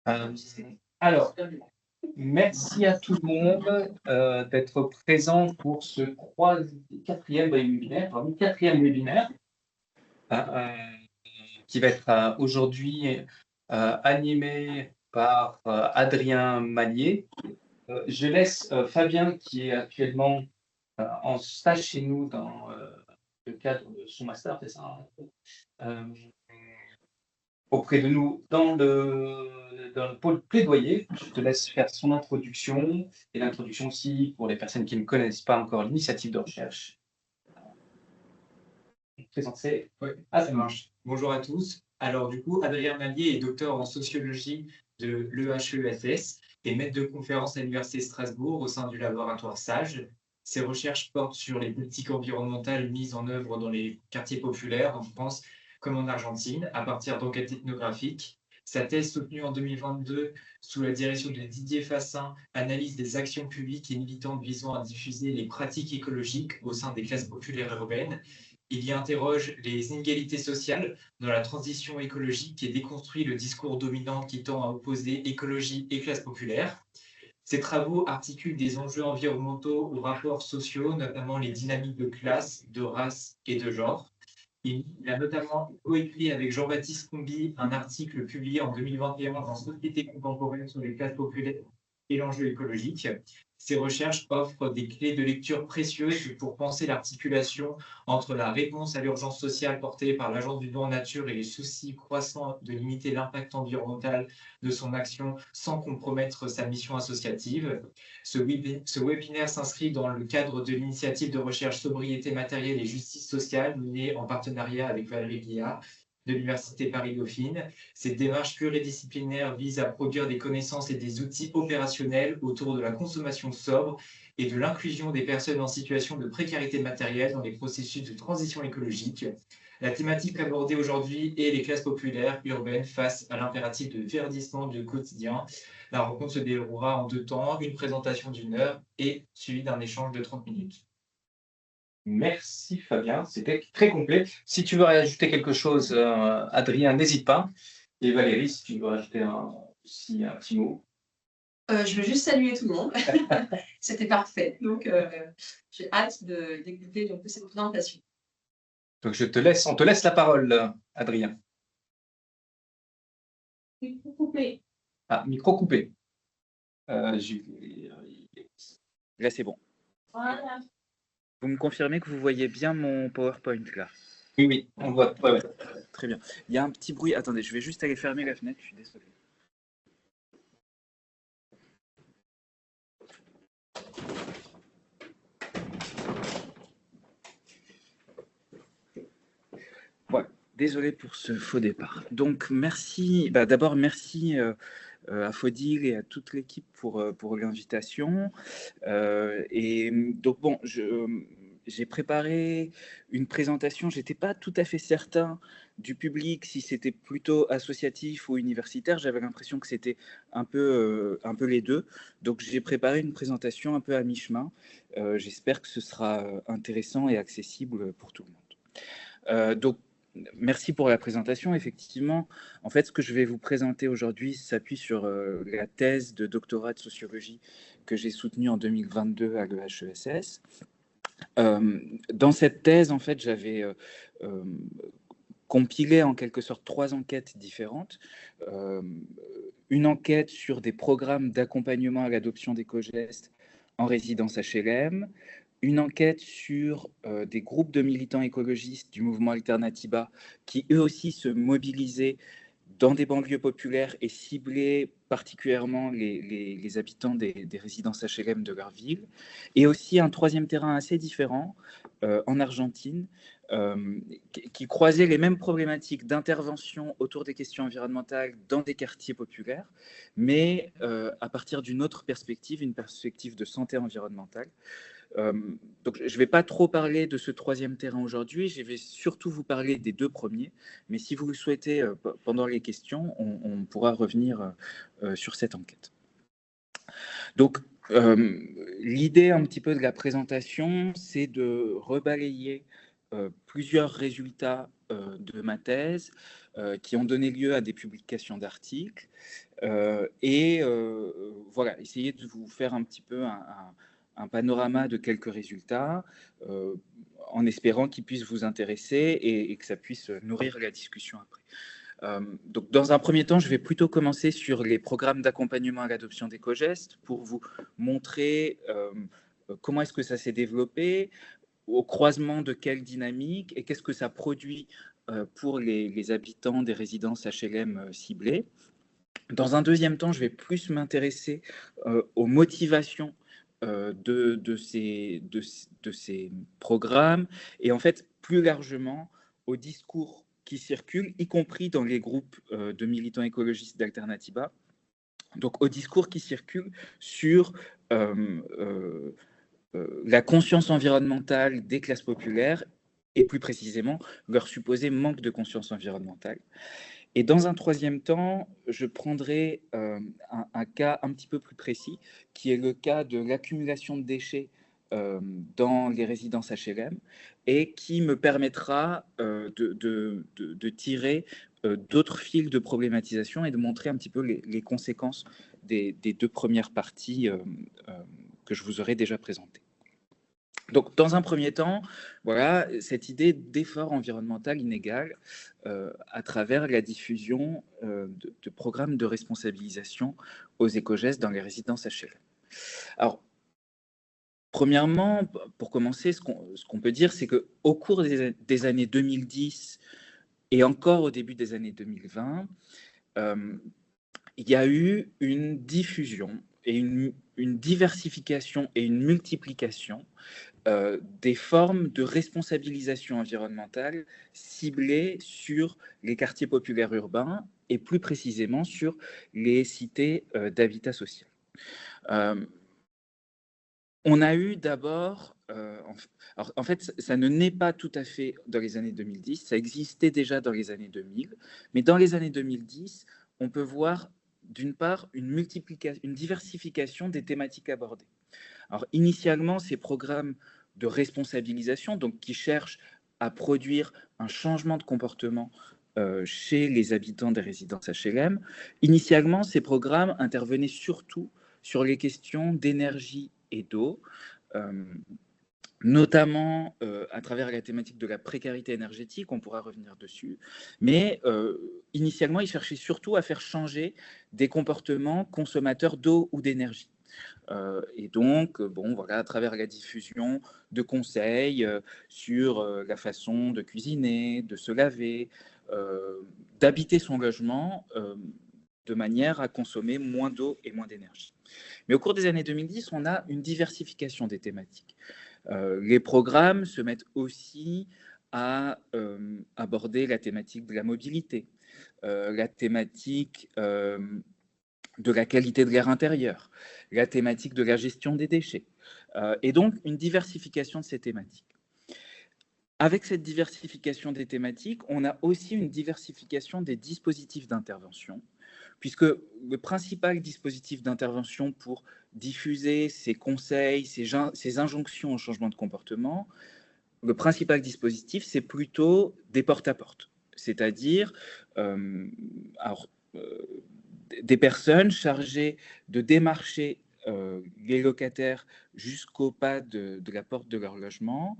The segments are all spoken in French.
Euh, alors, merci à tout le monde d'être présent pour ce quatrième webinaire euh, euh, qui va être aujourd'hui animé par Adrien Mallier. Je laisse Fabien, qui est actuellement en stage chez nous dans le cadre de son master, c'est ça, hein, auprès de nous dans le pôle plaidoyer. Je te laisse faire son introduction et l'introduction aussi pour les personnes qui ne connaissent pas encore l'initiative de recherche. Présenter. Oui, ça marche. Bonjour à tous. Alors du coup, Adrien Mallier est docteur en sociologie de l'EHESS et maître de conférence à l'Université de Strasbourg au sein du laboratoire SAGE. Ses recherches portent sur les politiques environnementales mises en œuvre dans les quartiers populaires en France comme en Argentine, à partir d'enquêtes ethnographiques. Sa thèse soutenue en 2022 sous la direction de Didier Fassin analyse des actions publiques et militantes visant à diffuser les pratiques écologiques au sein des classes populaires urbaines. Il y interroge les inégalités sociales dans la transition écologique et déconstruit le discours dominant qui tend à opposer écologie et classe populaire. Ces travaux articulent des enjeux environnementaux aux rapports sociaux, notamment les dynamiques de classe, de race et de genre. Il a notamment coécrit avec Jean-Baptiste Combi un article publié en 2021 dans Société contemporaine sur les classes populaires et l'enjeu écologique. Ces recherches offrent des clés de lecture précieuses pour penser l'articulation entre la réponse à l'urgence sociale portée par l'Agence du droit en nature et les soucis croissants de limiter l'impact environnemental de son action sans compromettre sa mission associative. Ce webinaire s'inscrit dans le cadre de l'initiative de recherche sobriété matérielle et justice sociale menée en partenariat avec Valérie Guillard de l'Université Paris-Dauphine. Cette démarche pluridisciplinaire vise à produire des connaissances et des outils opérationnels autour de la consommation sobre et de l'inclusion des personnes en situation de précarité matérielle dans les processus de transition écologique. La thématique abordée aujourd'hui est les classes populaires urbaines face à l'impératif de verdissement du quotidien. La rencontre se déroulera en 2 temps, une présentation d'1 heure et suivie d'un échange de 30 minutes. Merci Fabien, c'était très complet. Si tu veux rajouter quelque chose, Adrien, n'hésite pas. Et Valérie, si tu veux rajouter aussi un petit mot. Je veux juste saluer tout le monde. C'était parfait. Donc, j'ai hâte d'écouter donc cette présentation. Donc on te laisse la parole, Adrien. Micro coupé. Ah, micro coupé. Là, c'est bon. Voilà. Vous me confirmez que vous voyez bien mon PowerPoint là? Oui, oui, on voit. Ouais. Très bien. Il y a un petit bruit. Attendez, je vais juste aller fermer la fenêtre. Je suis désolé. Voilà. Désolé pour ce faux départ. Donc, merci. D'abord, merci à Faudil et à toute l'équipe pour l'invitation. Et donc, bon, j'ai préparé une présentation. Je n'étais pas tout à fait certain du public, si c'était plutôt associatif ou universitaire. J'avais l'impression que c'était un peu les deux. Donc, j'ai préparé une présentation un peu à mi-chemin. J'espère que ce sera intéressant et accessible pour tout le monde. Donc, merci pour la présentation. Effectivement, en fait, ce que je vais vous présenter aujourd'hui s'appuie sur la thèse de doctorat de sociologie que j'ai soutenue en 2022 à l'EHESS. Dans cette thèse, en fait, j'avais compilé en quelque sorte 3 enquêtes différentes. Une enquête sur des programmes d'accompagnement à l'adoption d'éco-gestes en résidence HLM, une enquête sur des groupes de militants écologistes du mouvement Alternatiba qui eux aussi se mobilisaient dans des banlieues populaires et ciblaient particulièrement les habitants des résidences HLM de leur ville, et aussi un 3e terrain assez différent en Argentine qui croisait les mêmes problématiques d'intervention autour des questions environnementales dans des quartiers populaires, mais à partir d'une autre perspective, une perspective de santé environnementale. Donc, je ne vais pas trop parler de ce 3e terrain aujourd'hui, je vais surtout vous parler des 2 premiers, mais si vous le souhaitez, pendant les questions, on pourra revenir sur cette enquête. Donc, l'idée un petit peu de la présentation, c'est de rebalayer plusieurs résultats de ma thèse, qui ont donné lieu à des publications d'articles. Voilà, essayez de vous faire un petit peu un panorama de quelques résultats, en espérant qu'ils puissent vous intéresser et que ça puisse nourrir la discussion après. Donc, dans un premier temps, je vais plutôt commencer sur les programmes d'accompagnement à l'adoption d'éco-gestes pour vous montrer comment est-ce que ça s'est développé, au croisement de quelle dynamique et qu'est-ce que ça produit pour les habitants des résidences HLM ciblées. Dans un deuxième temps, je vais plus m'intéresser aux motivations de ces programmes et en fait, plus largement, au discours qui circulent, y compris dans les groupes de militants écologistes d'Alternativa, donc au discours qui circule sur la conscience environnementale des classes populaires et plus précisément leur supposé manque de conscience environnementale. Et dans un troisième temps, je prendrai un cas un petit peu plus précis, qui est le cas de l'accumulation de déchets dans les résidences HLM et qui me permettra de tirer d'autres fils de problématisation et de montrer un petit peu les conséquences des deux premières parties que je vous aurai déjà présentées. Donc, dans un premier temps, voilà cette idée d'effort environnemental inégal à travers la diffusion de programmes de responsabilisation aux éco-gestes dans les résidences HLM. Alors, premièrement, pour commencer, ce qu'on peut dire, c'est qu'au cours des années 2010 et encore au début des années 2020, il y a eu une diffusion et une diversification et une multiplication des formes de responsabilisation environnementale ciblées sur les quartiers populaires urbains et plus précisément sur les cités d'habitat social. On a eu d'abord, en fait, ça ne naît pas tout à fait dans les années 2010, ça existait déjà dans les années 2000, mais dans les années 2010, on peut voir d'une part une diversification des thématiques abordées. Alors, initialement, ces programmes de responsabilisation, donc qui cherchent à produire un changement de comportement chez les habitants des résidences HLM, initialement, ces programmes intervenaient surtout sur les questions d'énergie et d'eau, notamment à travers la thématique de la précarité énergétique, on pourra revenir dessus, mais initialement, ils cherchaient surtout à faire changer des comportements consommateurs d'eau ou d'énergie. Et donc, bon, voilà, à travers la diffusion de conseils sur la façon de cuisiner, de se laver, d'habiter son logement de manière à consommer moins d'eau et moins d'énergie. Mais au cours des années 2010, on a une diversification des thématiques. Les programmes se mettent aussi à aborder la thématique de la mobilité, la thématique de la qualité de l'air intérieur, la thématique de la gestion des déchets, et donc une diversification de ces thématiques. Avec cette diversification des thématiques, on a aussi une diversification des dispositifs d'intervention, puisque le principal dispositif d'intervention pour diffuser ces conseils, ces injonctions au changement de comportement, le principal dispositif, c'est plutôt des porte-à-porte, c'est-à-dire des personnes chargées de démarcher les locataires jusqu'au pas de la porte de leur logement,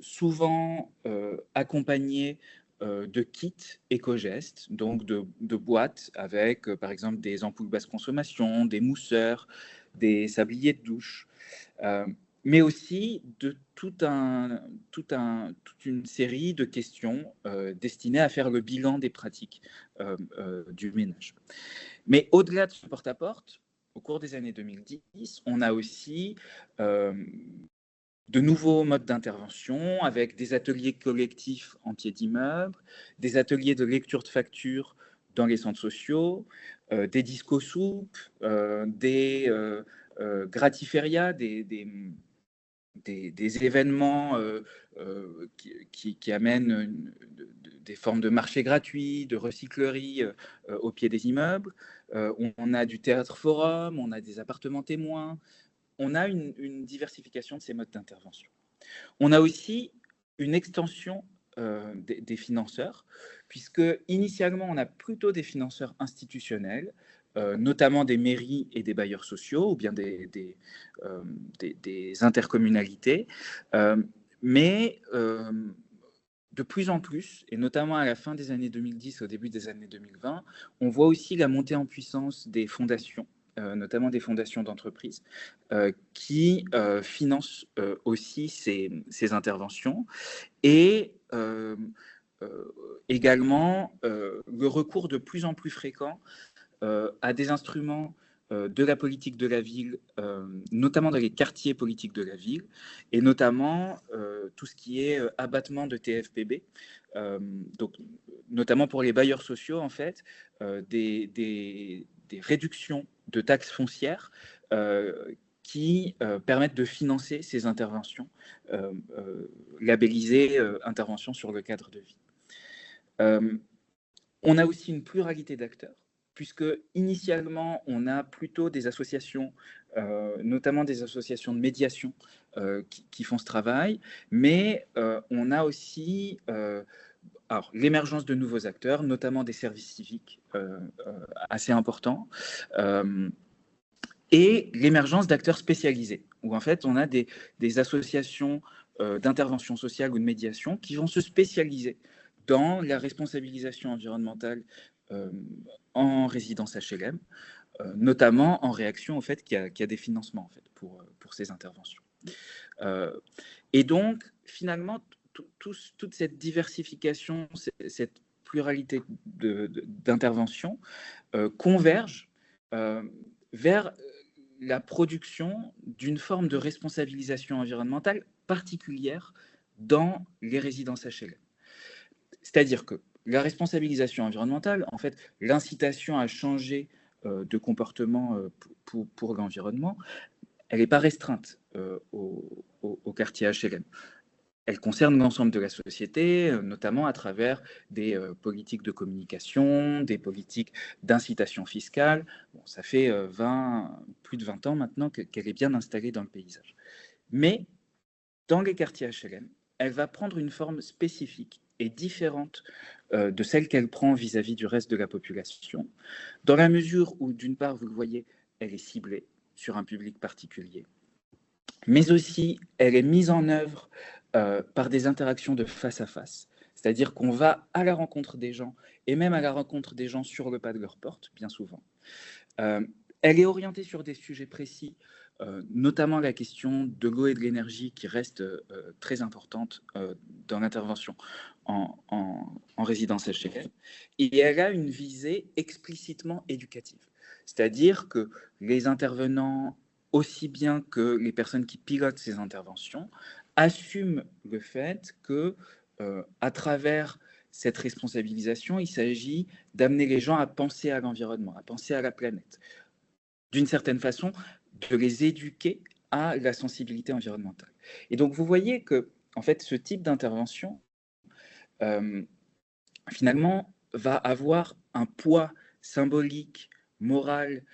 souvent accompagnées de kits éco-gestes, donc de boîtes avec, par exemple, des ampoules basse consommation, des mousseurs, des sabliers de douche, mais aussi de toute une série de questions destinées à faire le bilan des pratiques du ménage. Mais au-delà de ce porte-à-porte, au cours des années 2010, on a aussi de nouveaux modes d'intervention avec des ateliers collectifs en pied d'immeuble, des ateliers de lecture de factures dans les centres sociaux, des disco-soupes, des gratiférias, des événements qui amènent des formes de marché gratuits, de recyclerie au pied des immeubles. On a du théâtre-forum, on a des appartements témoins. On a une diversification de ces modes d'intervention. On a aussi une extension des financeurs, puisque initialement, on a plutôt des financeurs institutionnels, notamment des mairies et des bailleurs sociaux, ou bien des intercommunalités, mais de plus en plus, et notamment à la fin des années 2010, au début des années 2020, on voit aussi la montée en puissance des fondations, notamment des fondations d'entreprises, qui financent aussi ces interventions. Et également le recours de plus en plus fréquent à des instruments de la politique de la ville, notamment dans les quartiers politiques de la ville, et notamment tout ce qui est abattement de TFPB, donc, notamment pour les bailleurs sociaux, en fait, des réductions de taxes foncières qui permettent de financer ces interventions labellisées interventions sur le cadre de vie. On a aussi une pluralité d'acteurs, puisque initialement, on a plutôt des associations, notamment des associations de médiation qui font ce travail, mais on a aussi l'émergence de nouveaux acteurs, notamment des services civiques assez importants, et l'émergence d'acteurs spécialisés, où en fait, on a des associations d'intervention sociale ou de médiation qui vont se spécialiser dans la responsabilisation environnementale en résidence HLM, notamment en réaction au fait qu'il y a des financements en fait, pour ces interventions. Et donc, finalement, toute cette diversification, cette pluralité d'interventions converge vers la production d'une forme de responsabilisation environnementale particulière dans les résidences HLM. C'est-à-dire que la responsabilisation environnementale, en fait, l'incitation à changer de comportement pour l'environnement, elle n'est pas restreinte au quartier HLM. Elle concerne l'ensemble de la société, notamment à travers des politiques de communication, des politiques d'incitation fiscale. Bon, ça fait plus de 20 ans maintenant qu'elle est bien installée dans le paysage. Mais dans les quartiers HLM, elle va prendre une forme spécifique et différente de celle qu'elle prend vis-à-vis du reste de la population, dans la mesure où, d'une part, vous le voyez, elle est ciblée sur un public particulier, mais aussi elle est mise en œuvre par des interactions de face à face, c'est-à-dire qu'on va à la rencontre des gens, et même à la rencontre des gens sur le pas de leur porte, bien souvent. Elle est orientée sur des sujets précis, notamment la question de l'eau et de l'énergie qui reste très importante dans l'intervention en résidence HLM. Et elle a une visée explicitement éducative, c'est-à-dire que les intervenants, aussi bien que les personnes qui pilotent ces interventions, assument le fait que, à travers cette responsabilisation, il s'agit d'amener les gens à penser à l'environnement, à penser à la planète. D'une certaine façon, de les éduquer à la sensibilité environnementale. Et donc, vous voyez que, en fait, ce type d'intervention, finalement, va avoir un poids symbolique, moral,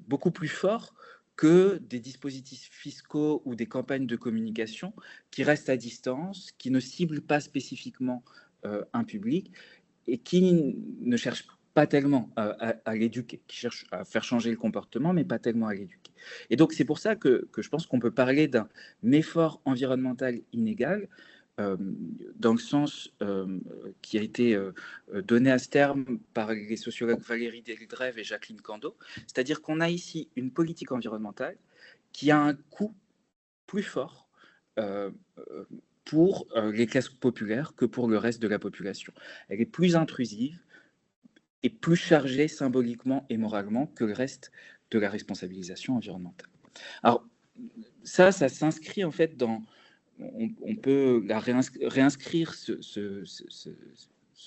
beaucoup plus fort que des dispositifs fiscaux ou des campagnes de communication qui restent à distance, qui ne ciblent pas spécifiquement un public et qui ne cherchent pas tellement à l'éduquer, qui cherchent à faire changer le comportement, mais pas tellement à l'éduquer. Et donc, c'est pour ça que je pense qu'on peut parler d'un effort environnemental inégal, dans le sens qui a été donné à ce terme par les sociologues Valérie Deldrève et Jacqueline Cando, c'est-à-dire qu'on a ici une politique environnementale qui a un coût plus fort pour les classes populaires que pour le reste de la population. Elle est plus intrusive et plus chargée symboliquement et moralement que le reste de la responsabilisation environnementale. Alors, ça s'inscrit en fait dans... On peut réinscrire ce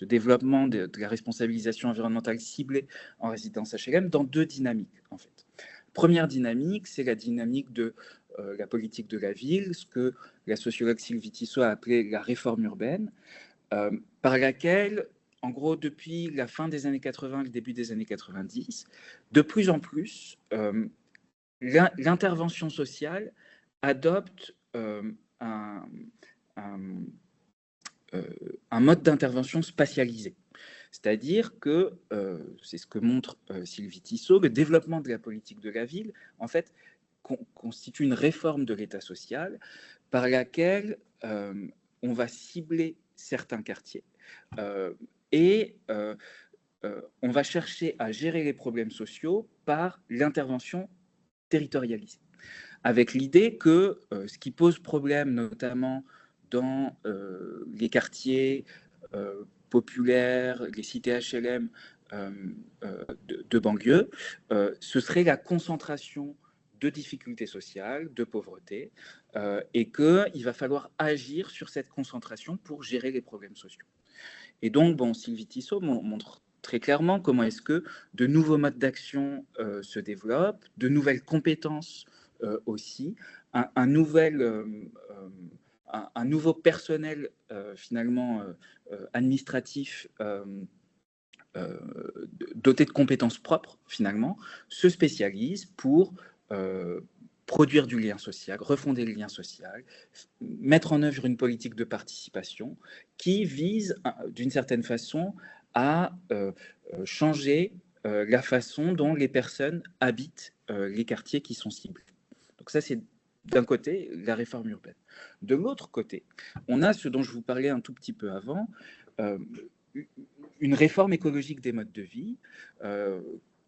développement de la responsabilisation environnementale ciblée en résidence HLM dans deux dynamiques, en fait. Première dynamique, c'est la dynamique de la politique de la ville, ce que la sociologue Sylvie Tissot a appelé la réforme urbaine, par laquelle, en gros, depuis la fin des années 80, le début des années 90, de plus en plus, l'intervention sociale adopte un mode d'intervention spatialisé. C'est-à-dire que, c'est ce que montre Sylvie Tissot, le développement de la politique de la ville, en fait, constitue une réforme de l'État social par laquelle on va cibler certains quartiers et on va chercher à gérer les problèmes sociaux par l'intervention territorialisée, avec l'idée que ce qui pose problème, notamment dans les quartiers populaires, les cités HLM de banlieue, ce serait la concentration de difficultés sociales, de pauvreté, et qu'il va falloir agir sur cette concentration pour gérer les problèmes sociaux. Et donc, bon, Sylvie Tissot montre très clairement comment est-ce que de nouveaux modes d'action se développent, de nouvelles compétences aussi, un nouveau personnel finalement administratif doté de compétences propres finalement se spécialise pour produire du lien social, refonder le lien social, mettre en œuvre une politique de participation qui vise d'une certaine façon à changer la façon dont les personnes habitent les quartiers qui sont ciblés. Donc ça, c'est d'un côté la réforme urbaine. De l'autre côté, on a ce dont je vous parlais un tout petit peu avant, une réforme écologique des modes de vie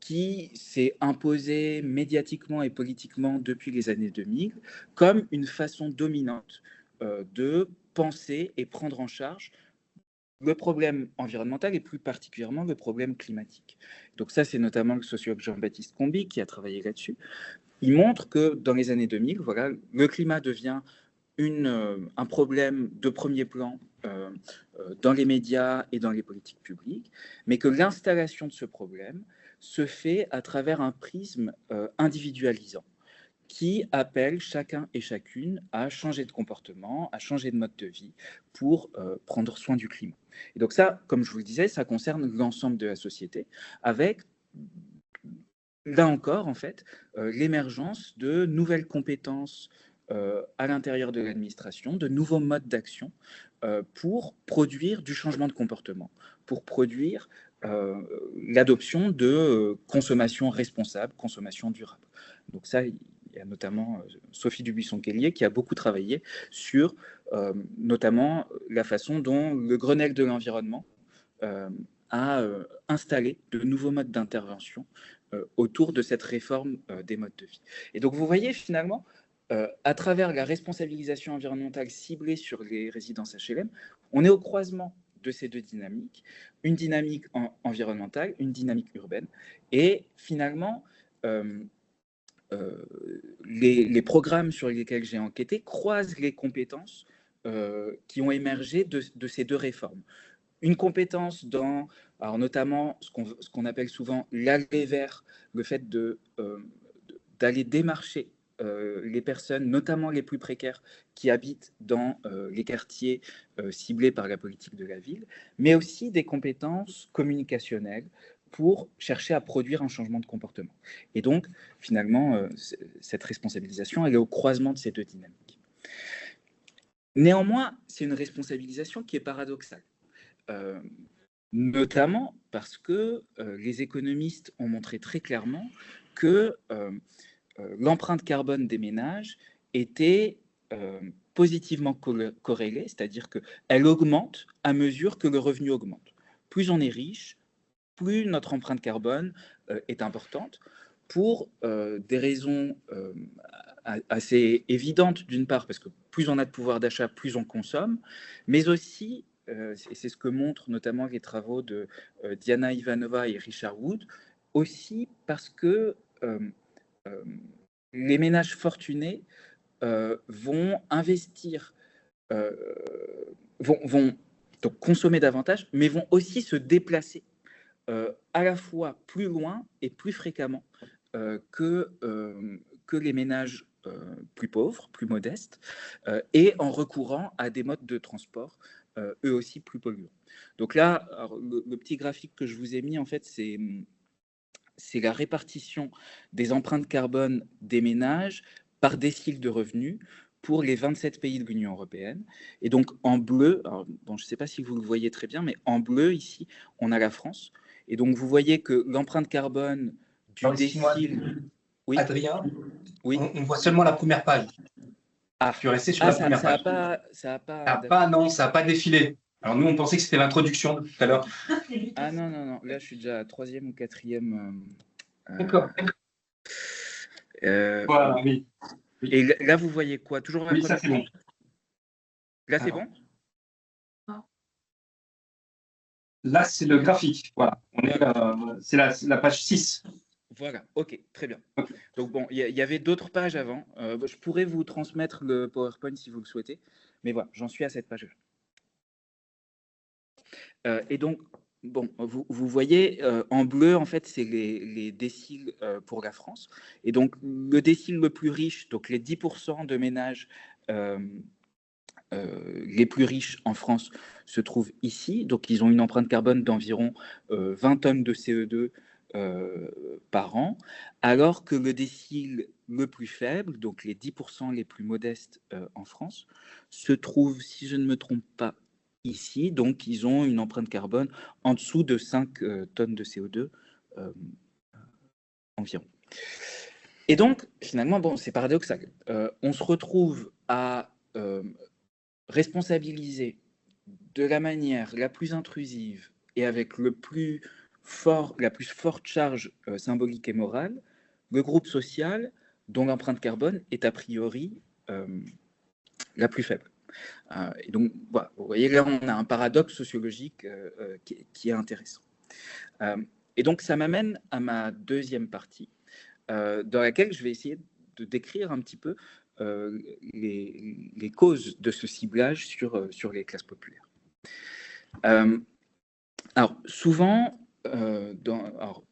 qui s'est imposée médiatiquement et politiquement depuis les années 2000 comme une façon dominante de penser et prendre en charge le problème environnemental et plus particulièrement le problème climatique. Donc ça, c'est notamment le sociologue Jean-Baptiste Combi qui a travaillé là-dessus. Il montre que dans les années 2000, voilà, le climat devient un problème de premier plan dans les médias et dans les politiques publiques, mais que l'installation de ce problème se fait à travers un prisme individualisant qui appelle chacun et chacune à changer de comportement, à changer de mode de vie pour prendre soin du climat. Et donc ça, comme je vous le disais, ça concerne l'ensemble de la société, avec, là encore, en fait, l'émergence de nouvelles compétences à l'intérieur de l'administration, de nouveaux modes d'action pour produire du changement de comportement, pour produire l'adoption de consommation responsable, consommation durable. Donc ça, il y a notamment Sophie Dubuisson-Kellier qui a beaucoup travaillé sur notamment la façon dont le Grenelle de l'environnement a installé de nouveaux modes d'intervention autour de cette réforme des modes de vie. Et donc vous voyez finalement, à travers la responsabilisation environnementale ciblée sur les résidences HLM, on est au croisement de ces deux dynamiques, une dynamique environnementale, une dynamique urbaine, et finalement, les programmes sur lesquels j'ai enquêté croisent les compétences qui ont émergé de ces deux réformes. Une compétence dans, alors notamment ce qu'on appelle souvent l'aller vers, le fait d'aller démarcher les personnes, notamment les plus précaires, qui habitent dans les quartiers ciblés par la politique de la ville, mais aussi des compétences communicationnelles pour chercher à produire un changement de comportement. Et donc, finalement, cette responsabilisation, elle est au croisement de ces deux dynamiques. Néanmoins, c'est une responsabilisation qui est paradoxale. Notamment parce que les économistes ont montré très clairement que l'empreinte carbone des ménages était positivement corrélée, c'est-à-dire qu'elle augmente à mesure que le revenu augmente. Plus on est riche, plus notre empreinte carbone est importante, pour des raisons assez évidentes, d'une part, parce que plus on a de pouvoir d'achat, plus on consomme, mais aussi, et c'est ce que montrent notamment les travaux de Diana Ivanova et Richard Wood, aussi parce que les ménages fortunés vont investir, vont donc consommer davantage, mais vont aussi se déplacer à la fois plus loin et plus fréquemment que les ménages plus pauvres, plus modestes, et en recourant à des modes de transport eux aussi plus polluants. Donc là, alors, le petit graphique que je vous ai mis, en fait, c'est la répartition des empreintes carbone des ménages par décile de revenus pour les 27 pays de l'Union européenne. Et donc, en bleu, alors, bon, je ne sais pas si vous le voyez très bien, mais en bleu, ici, on a la France. Et donc, vous voyez que l'empreinte carbone du décile... Oui, Adrien, oui. on voit seulement la première page. Ah, Tu es resté sur la première page. Ça a pas, non, ça n'a pas défilé. Alors nous, on pensait que c'était l'introduction de tout à l'heure. Ah non. Là, je suis déjà à 3e ou 4e. D'accord. Voilà, oui. Et là, vous voyez quoi? Toujours la Oui, première ça c'est bon. Là, c'est bon? Là, c'est le graphique. Voilà. C'est la page 6. Voilà, ok, très bien. Donc bon, il y avait d'autres pages avant. Je pourrais vous transmettre le PowerPoint si vous le souhaitez, mais voilà, j'en suis à cette page-là. Et donc, bon, vous voyez, en bleu, en fait, c'est les déciles pour la France. Et donc, le décile le plus riche, donc les 10% de ménages les plus riches en France se trouvent ici. Donc, ils ont une empreinte carbone d'environ 20 tonnes de CO2 par an, alors que le décile le plus faible, donc les 10% les plus modestes en France, se trouve, si je ne me trompe pas, ici. Donc, ils ont une empreinte carbone en dessous de 5 tonnes de CO2 environ. Et donc, finalement, bon, c'est paradoxal. On se retrouve à responsabiliser de la manière la plus intrusive et avec la plus forte charge symbolique et morale, le groupe social dont l'empreinte carbone est a priori la plus faible. Et donc, voilà, vous voyez, là, on a un paradoxe sociologique qui est intéressant. Et donc, ça m'amène à ma deuxième partie, dans laquelle je vais essayer de décrire un petit peu les causes de ce ciblage sur les classes populaires. Alors, souvent,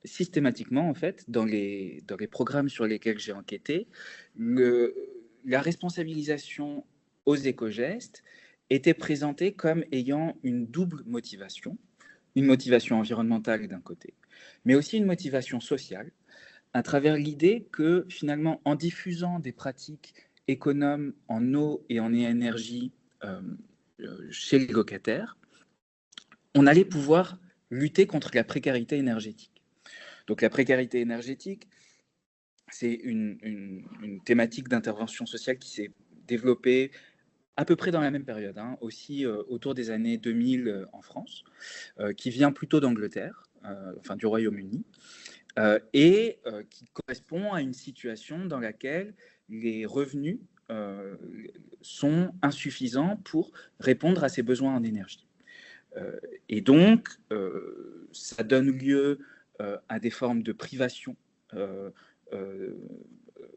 systématiquement, en fait, dans les programmes sur lesquels j'ai enquêté, la responsabilisation aux éco-gestes était présentée comme ayant une double motivation, une motivation environnementale d'un côté, mais aussi une motivation sociale, à travers l'idée que, finalement, en diffusant des pratiques économes en eau et en énergie chez les locataires, on allait pouvoir lutter contre la précarité énergétique. Donc la précarité énergétique, c'est une thématique d'intervention sociale qui s'est développée à peu près dans la même période, aussi autour des années 2000 en France, qui vient plutôt d'Angleterre, enfin du Royaume-Uni, et qui correspond à une situation dans laquelle les revenus sont insuffisants pour répondre à ses besoins en énergie. Et donc, ça donne lieu à des formes de privation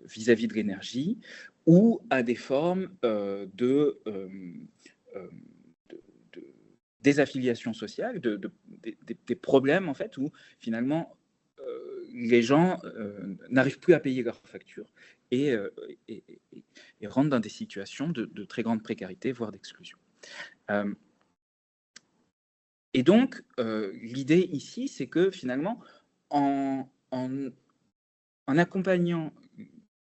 vis-à-vis de l'énergie ou à des formes de désaffiliation sociale, des problèmes en fait où finalement les gens n'arrivent plus à payer leurs factures et rentrent dans des situations de très grande précarité, voire d'exclusion. Et donc, l'idée ici, c'est que finalement, en accompagnant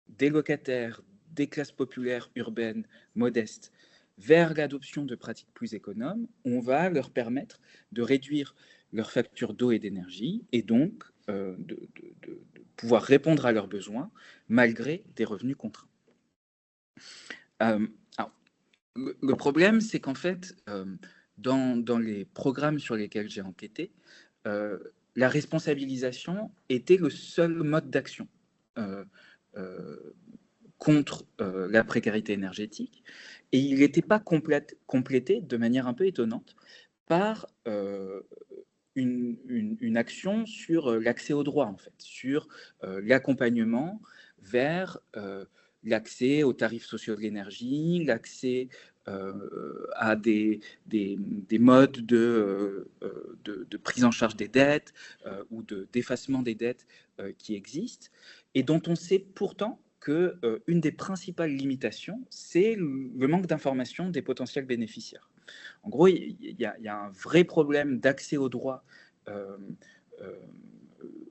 des locataires, des classes populaires urbaines modestes vers l'adoption de pratiques plus économes, on va leur permettre de réduire leurs factures d'eau et d'énergie et donc de pouvoir répondre à leurs besoins malgré des revenus contraints. Alors, le problème, c'est qu'en fait, dans les programmes sur lesquels j'ai enquêté, la responsabilisation était le seul mode d'action contre la précarité énergétique, et il n'était pas complété de manière un peu étonnante par une action sur l'accès aux droits, en fait, sur l'accompagnement vers l'accès aux tarifs sociaux de l'énergie, l'accès à des modes de prise en charge des dettes ou d'effacement des dettes qui existent et dont on sait pourtant qu'une des principales limitations, c'est le manque d'information des potentiels bénéficiaires. En gros, il y a un vrai problème d'accès aux droits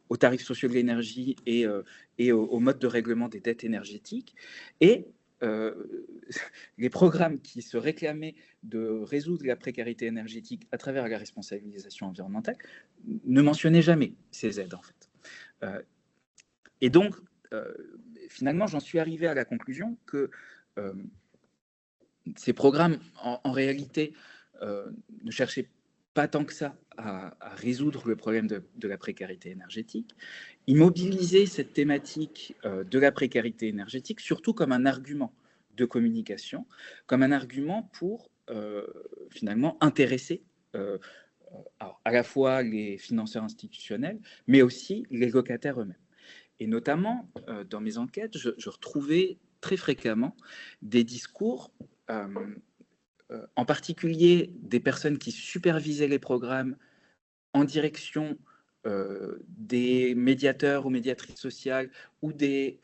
aux tarifs sociaux de l'énergie et au mode de règlement des dettes énergétiques. Et les programmes qui se réclamaient de résoudre la précarité énergétique à travers la responsabilisation environnementale ne mentionnaient jamais ces aides, en fait. Et donc, finalement, j'en suis arrivé à la conclusion que ces programmes, en réalité, ne cherchaient pas tant que ça à résoudre le problème de la précarité énergétique. Ils mobilisaient cette thématique de la précarité énergétique surtout comme un argument de communication, comme un argument pour finalement intéresser alors, à la fois les financeurs institutionnels, mais aussi les locataires eux-mêmes. Et notamment, dans mes enquêtes, je retrouvais très fréquemment des discours, en particulier des personnes qui supervisaient les programmes en direction des médiateurs ou médiatrices sociales ou des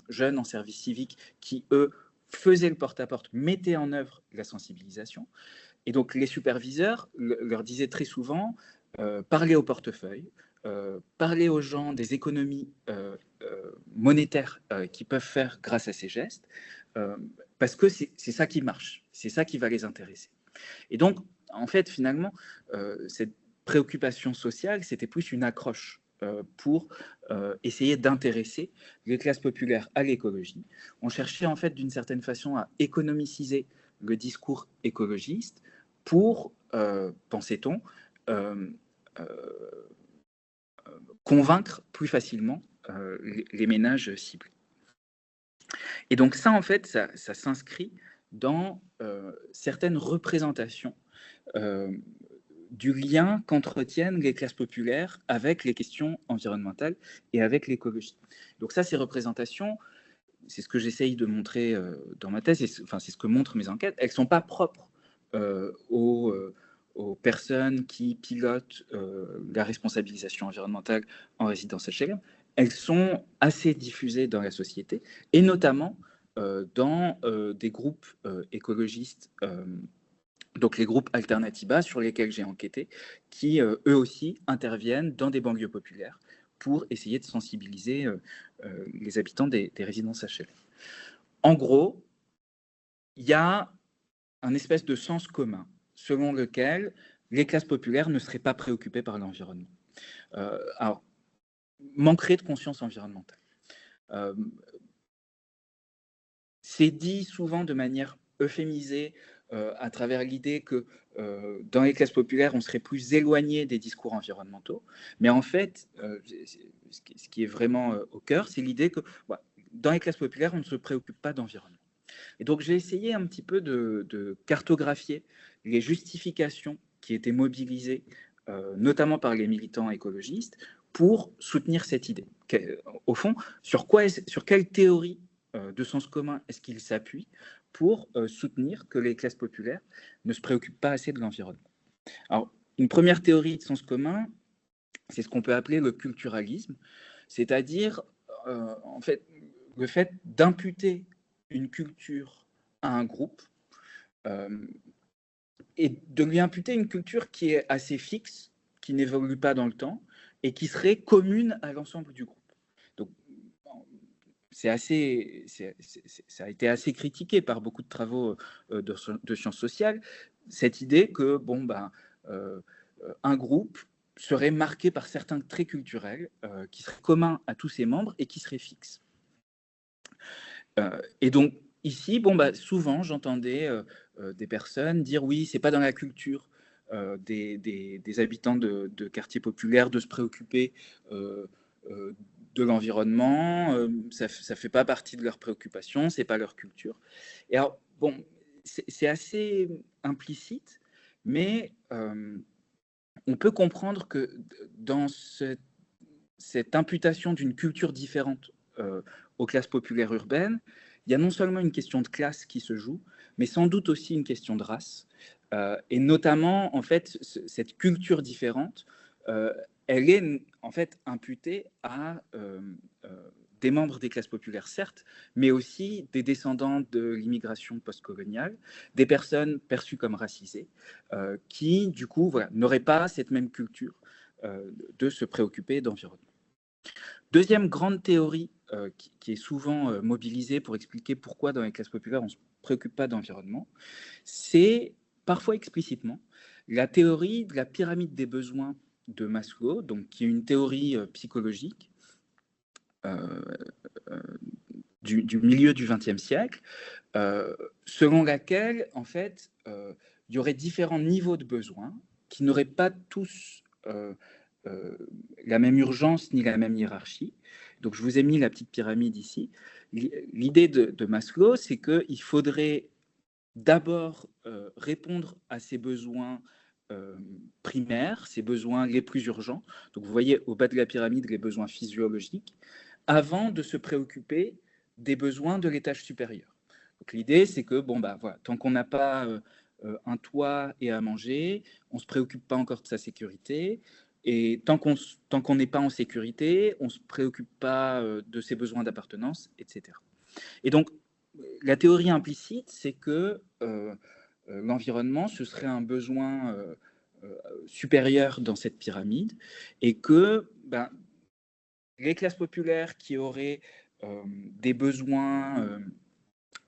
jeunes en service civique qui, eux, faisaient le porte-à-porte, mettaient en œuvre la sensibilisation. Et donc, les superviseurs leur disaient très souvent, parlez au portefeuille, parler aux gens des économies monétaires qu'ils peuvent faire grâce à ces gestes, parce que c'est ça qui marche, c'est ça qui va les intéresser. Et donc, en fait, finalement, cette préoccupation sociale, c'était plus une accroche pour essayer d'intéresser les classes populaires à l'écologie. On cherchait en fait d'une certaine façon à économiciser le discours écologiste pour, pensait-on, convaincre plus facilement les ménages ciblés. Et donc ça, en fait, ça s'inscrit dans certaines représentations du lien qu'entretiennent les classes populaires avec les questions environnementales et avec l'écologie. Donc ça, ces représentations, c'est ce que j'essaye de montrer dans ma thèse, c'est ce que montrent mes enquêtes, elles ne sont pas propres aux personnes qui pilotent la responsabilisation environnementale en résidence HLM. Elles sont assez diffusées dans la société, et notamment dans des groupes écologistes, donc les groupes Alternatiba sur lesquels j'ai enquêté, qui eux aussi interviennent dans des banlieues populaires pour essayer de sensibiliser les habitants des résidences HLM. En gros, il y a un espèce de sens commun selon lequel les classes populaires ne seraient pas préoccupées par l'environnement. Alors, manquerait de conscience environnementale. C'est dit souvent de manière euphémisée à travers l'idée que dans les classes populaires, on serait plus éloigné des discours environnementaux. Mais en fait, ce qui est vraiment au cœur, c'est l'idée que dans les classes populaires, on ne se préoccupe pas d'environnement. Et donc, j'ai essayé un petit peu de cartographier les justifications qui étaient mobilisées, notamment par les militants écologistes, pour soutenir cette idée. Au fond, sur quelle théorie de sens commun est-ce qu'ils s'appuient pour soutenir que les classes populaires ne se préoccupent pas assez de l'environnement? Alors, une première théorie de sens commun, c'est ce qu'on peut appeler le culturalisme, c'est-à-dire, en fait, le fait d'imputer une culture à un groupe et de lui imputer une culture qui est assez fixe, qui n'évolue pas dans le temps et qui serait commune à l'ensemble du groupe. Donc, ça a été assez critiqué par beaucoup de travaux de sciences sociales, cette idée que un groupe serait marqué par certains traits culturels qui seraient communs à tous ses membres et qui seraient fixes. Et donc, ici, souvent, j'entendais des personnes dire « oui, c'est pas dans la culture des habitants de quartiers populaires de se préoccuper de l'environnement, ça fait pas partie de leurs préoccupations, c'est pas leur culture. » Et alors, c'est assez implicite, mais on peut comprendre que dans cette imputation d'une culture différente aux classes populaires urbaines, il y a non seulement une question de classe qui se joue, mais sans doute aussi une question de race. Et notamment, en fait, cette culture différente, elle est en fait imputée à des membres des classes populaires, certes, mais aussi des descendants de l'immigration postcoloniale, des personnes perçues comme racisées, qui, du coup, n'auraient pas cette même culture de se préoccuper d'environnement. Deuxième grande théorie qui est souvent mobilisée pour expliquer pourquoi dans les classes populaires on ne se préoccupe pas d'environnement, c'est parfois explicitement la théorie de la pyramide des besoins de Maslow, donc qui est une théorie psychologique du milieu du XXe siècle, selon laquelle, en fait, il y aurait différents niveaux de besoins qui n'auraient pas tous la même urgence ni la même hiérarchie. Donc, je vous ai mis la petite pyramide ici. L'idée de Maslow, c'est qu'il faudrait d'abord répondre à ces besoins primaires, ces besoins les plus urgents. Donc, vous voyez au bas de la pyramide les besoins physiologiques, avant de se préoccuper des besoins de l'étage supérieur. Donc, l'idée, c'est que voilà, tant qu'on n'a pas un toit et à manger, on ne se préoccupe pas encore de sa sécurité. Et tant qu'on n'est pas en sécurité, on ne se préoccupe pas de ses besoins d'appartenance, etc. Et donc, la théorie implicite, c'est que l'environnement, ce serait un besoin supérieur dans cette pyramide, et que les classes populaires qui auraient des besoins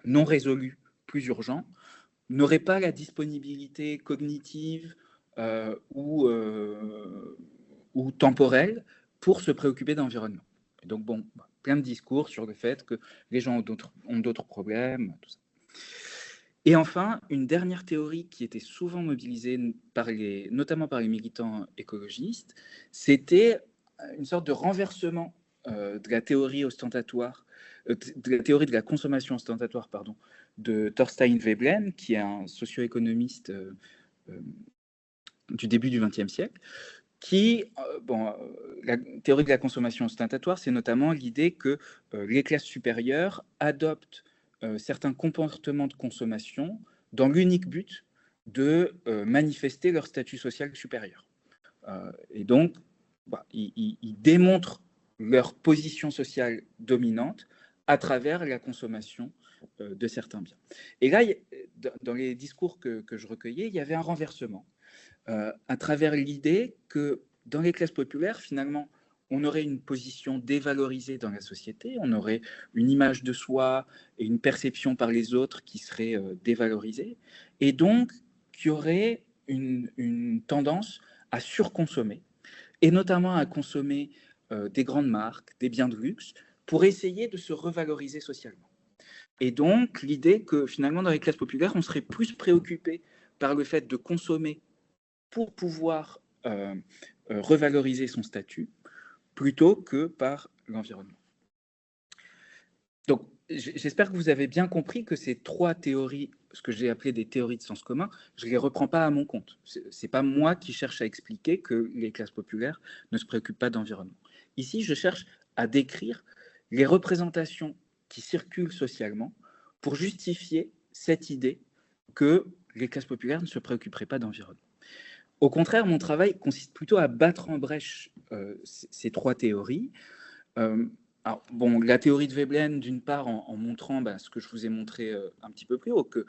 non résolus, plus urgents, n'auraient pas la disponibilité cognitive ou temporelle pour se préoccuper d'environnement. Donc plein de discours sur le fait que les gens ont d'autres problèmes, tout ça. Et enfin, une dernière théorie qui était souvent mobilisée notamment par les militants écologistes, c'était une sorte de renversement de la théorie ostentatoire, de la théorie de la consommation ostentatoire, de Thorstein Veblen, qui est un socio-économiste du début du XXe siècle, la théorie de la consommation ostentatoire, c'est notamment l'idée que les classes supérieures adoptent certains comportements de consommation dans l'unique but de manifester leur statut social supérieur. Et donc, ils démontrent leur position sociale dominante à travers la consommation de certains biens. Et là, dans les discours que je recueillais, il y avait un renversement à travers l'idée que dans les classes populaires, finalement, on aurait une position dévalorisée dans la société, on aurait une image de soi et une perception par les autres qui serait dévalorisée, et donc qu'il y aurait une tendance à surconsommer, et notamment à consommer des grandes marques, des biens de luxe, pour essayer de se revaloriser socialement. Et donc, l'idée que finalement, dans les classes populaires, on serait plus préoccupé par le fait de consommer pour pouvoir revaloriser son statut, plutôt que par l'environnement. Donc, j'espère que vous avez bien compris que ces trois théories, ce que j'ai appelé des théories de sens commun, je ne les reprends pas à mon compte. Ce n'est pas moi qui cherche à expliquer que les classes populaires ne se préoccupent pas d'environnement. Ici, je cherche à décrire les représentations qui circulent socialement pour justifier cette idée que les classes populaires ne se préoccuperaient pas d'environnement. Au contraire, mon travail consiste plutôt à battre en brèche ces trois théories. La théorie de Veblen, d'une part, en montrant ce que je vous ai montré un petit peu plus haut, que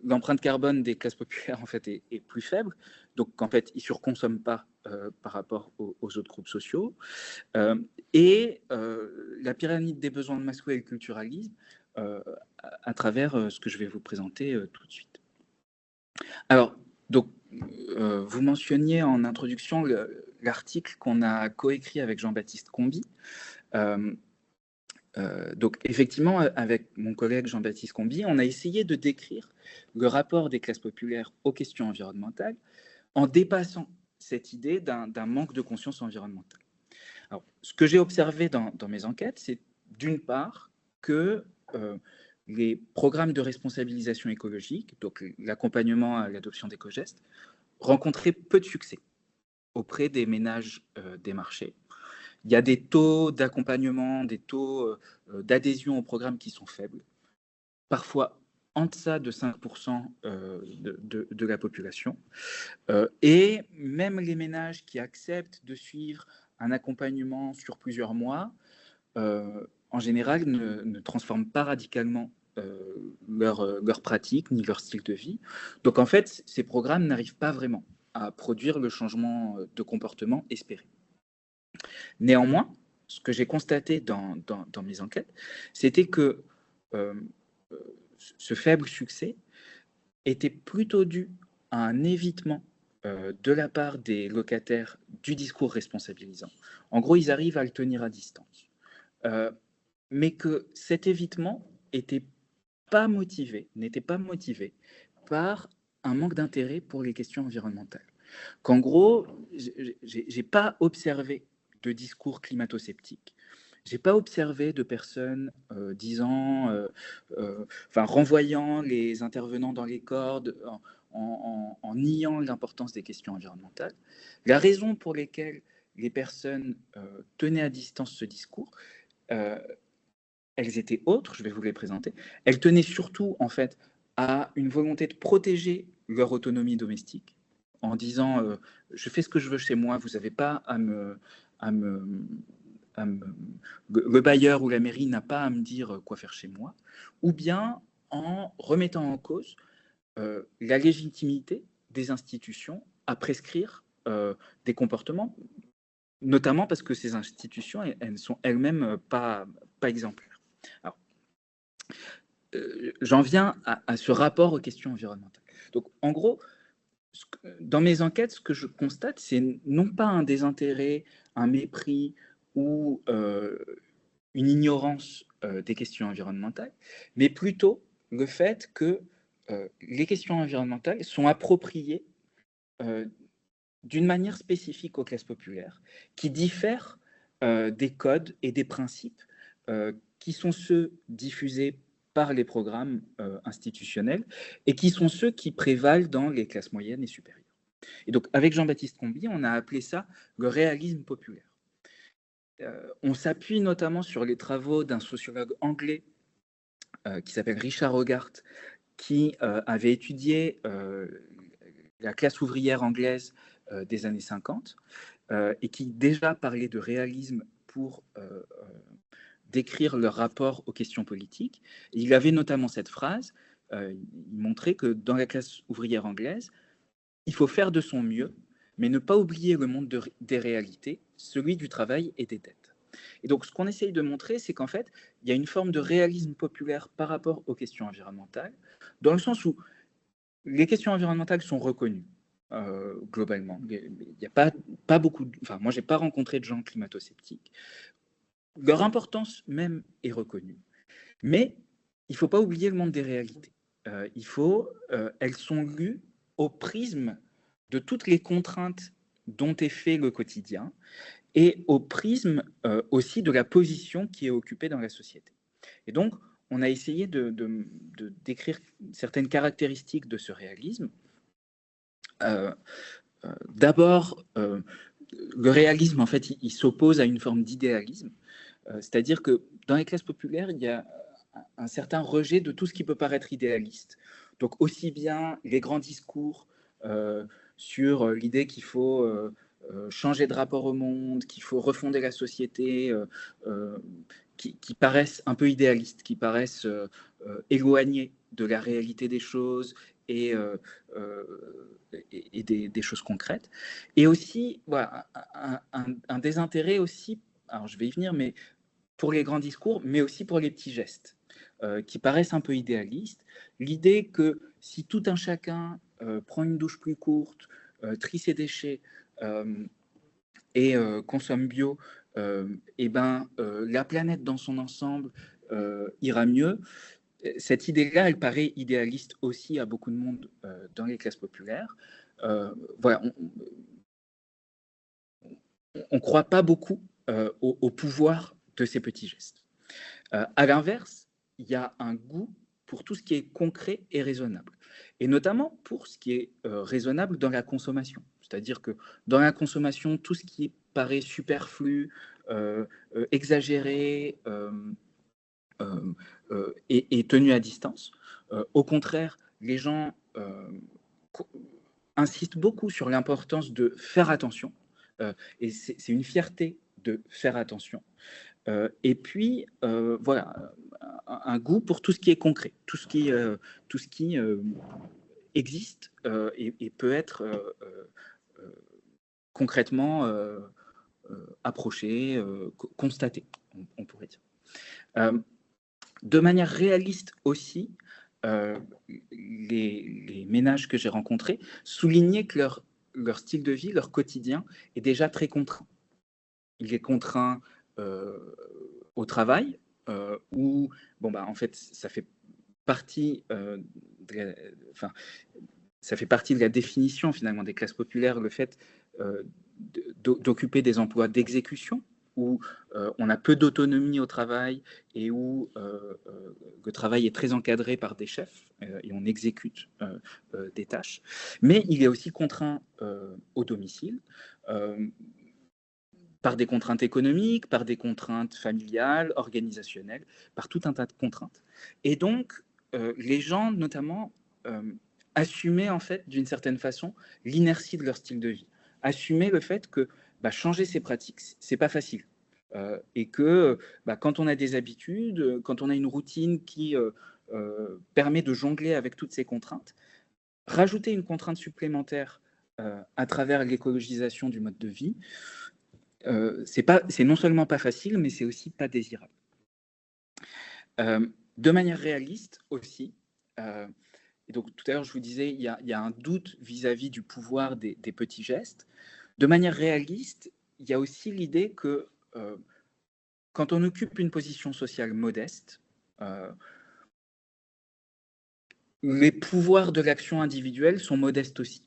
l'empreinte carbone des classes populaires en fait est plus faible, donc qu'en fait ils surconsomment pas par rapport aux autres groupes sociaux, et la pyramide des besoins de Maslow et le culturalisme à travers ce que je vais vous présenter tout de suite. Alors, donc, vous mentionniez en introduction l'article qu'on a coécrit avec Jean-Baptiste Comby. Donc, effectivement, avec mon collègue Jean-Baptiste Comby, on a essayé de décrire le rapport des classes populaires aux questions environnementales en dépassant cette idée d'un manque de conscience environnementale. Alors, ce que j'ai observé dans mes enquêtes, c'est d'une part que les programmes de responsabilisation écologique, donc l'accompagnement à l'adoption d'éco-gestes, rencontraient peu de succès auprès des ménages démarchés. Il y a des taux d'accompagnement, des taux d'adhésion au programme qui sont faibles, parfois en deçà de 5% de la population. Et même les ménages qui acceptent de suivre un accompagnement sur plusieurs mois, en général, ne transforment pas radicalement leur pratique ni leur style de vie. Donc, en fait, ces programmes n'arrivent pas vraiment à produire le changement de comportement espéré. Néanmoins, ce que j'ai constaté dans mes enquêtes, c'était que ce faible succès était plutôt dû à un évitement de la part des locataires du discours responsabilisant. En gros, ils arrivent à le tenir à distance. Mais que cet évitement n'était pas motivé par un manque d'intérêt pour les questions environnementales. Qu'en gros, j'ai pas observé de discours climato-sceptiques. J'ai pas observé de personnes renvoyant les intervenants dans les cordes, en niant l'importance des questions environnementales. La raison pour laquelle les personnes tenaient à distance ce discours, elles étaient autres, je vais vous les présenter. Elles tenaient surtout, en fait, à une volonté de protéger leur autonomie domestique, en disant je fais ce que je veux chez moi, vous n'avez pas le bailleur ou la mairie n'a pas à me dire quoi faire chez moi, ou bien en remettant en cause la légitimité des institutions à prescrire des comportements, notamment parce que ces institutions, elles ne sont elles-mêmes pas exemplaires. Alors, j'en viens à ce rapport aux questions environnementales. Donc, en gros, dans mes enquêtes, ce que je constate, c'est non pas un désintérêt, un mépris ou une ignorance des questions environnementales, mais plutôt le fait que les questions environnementales sont appropriées d'une manière spécifique aux classes populaires, qui diffèrent des codes et des principes qui sont ceux diffusés par les programmes institutionnels et qui sont ceux qui prévalent dans les classes moyennes et supérieures. Et donc, avec Jean-Baptiste Comby, on a appelé ça le réalisme populaire. On s'appuie notamment sur les travaux d'un sociologue anglais qui s'appelle Richard Hogarth, qui avait étudié la classe ouvrière anglaise des années 50 et qui déjà parlait de réalisme pour décrire leur rapport aux questions politiques. Et il avait notamment cette phrase, il montrait que dans la classe ouvrière anglaise, il faut faire de son mieux, mais ne pas oublier le monde des réalités, celui du travail et des dettes. Et donc, ce qu'on essaye de montrer, c'est qu'en fait, il y a une forme de réalisme populaire par rapport aux questions environnementales, dans le sens où les questions environnementales sont reconnues globalement. Il n'y a pas beaucoup... Enfin, moi, je n'ai pas rencontré de gens climato-sceptiques. Leur importance même est reconnue. Mais il ne faut pas oublier le monde des réalités. Elles sont lues au prisme de toutes les contraintes dont est fait le quotidien et au prisme aussi de la position qui est occupée dans la société. Et donc, on a essayé de décrire certaines caractéristiques de ce réalisme. D'abord, le réalisme, en fait, il s'oppose à une forme d'idéalisme, c'est-à-dire que dans les classes populaires, il y a un certain rejet de tout ce qui peut paraître idéaliste. Donc, aussi bien les grands discours sur l'idée qu'il faut changer de rapport au monde, qu'il faut refonder la société, qui paraissent un peu idéalistes, qui paraissent éloignés de la réalité des choses et des choses concrètes. Et aussi, voilà, un désintérêt aussi, alors je vais y venir, mais pour les grands discours, mais aussi pour les petits gestes, qui paraissent un peu idéalistes. L'idée que si tout un chacun prend une douche plus courte, trie ses déchets et consomme bio, la planète dans son ensemble ira mieux. Cette idée-là, elle paraît idéaliste aussi à beaucoup de monde dans les classes populaires. Voilà, on ne croit pas beaucoup au pouvoir de ces petits gestes. À l'inverse, il y a un goût pour tout ce qui est concret et raisonnable, et notamment pour ce qui est raisonnable dans la consommation. C'est-à-dire que dans la consommation, tout ce qui paraît superflu, exagéré, est tenu à distance. Au contraire, les gens insistent beaucoup sur l'importance de faire attention, et c'est une fierté de faire attention. Et puis, voilà, un goût pour tout ce qui est concret, tout ce qui existe et peut être concrètement approcher, constater, on pourrait dire. De manière réaliste aussi, les ménages que j'ai rencontrés soulignaient que leur style de vie, leur quotidien est déjà très contraint. Il est contraint au travail, où, en fait, ça fait partie ça fait partie de la définition finalement des classes populaires, le fait d'occuper des emplois d'exécution, où on a peu d'autonomie au travail et où le travail est très encadré par des chefs et on exécute des tâches. Mais il est aussi contraint au domicile, par des contraintes économiques, par des contraintes familiales, organisationnelles, par tout un tas de contraintes. Et donc, les gens, notamment, assumaient, en fait, d'une certaine façon, l'inertie de leur style de vie. Assumer le fait que changer ses pratiques, c'est pas facile. Et que quand on a des habitudes, quand on a une routine qui permet de jongler avec toutes ces contraintes, rajouter une contrainte supplémentaire à travers l'écologisation du mode de vie, c'est non seulement pas facile, mais c'est aussi pas désirable. De manière réaliste aussi, et donc tout à l'heure je vous disais, il y a un doute vis-à-vis du pouvoir des petits gestes. De manière réaliste, il y a aussi l'idée que quand on occupe une position sociale modeste, les pouvoirs de l'action individuelle sont modestes aussi,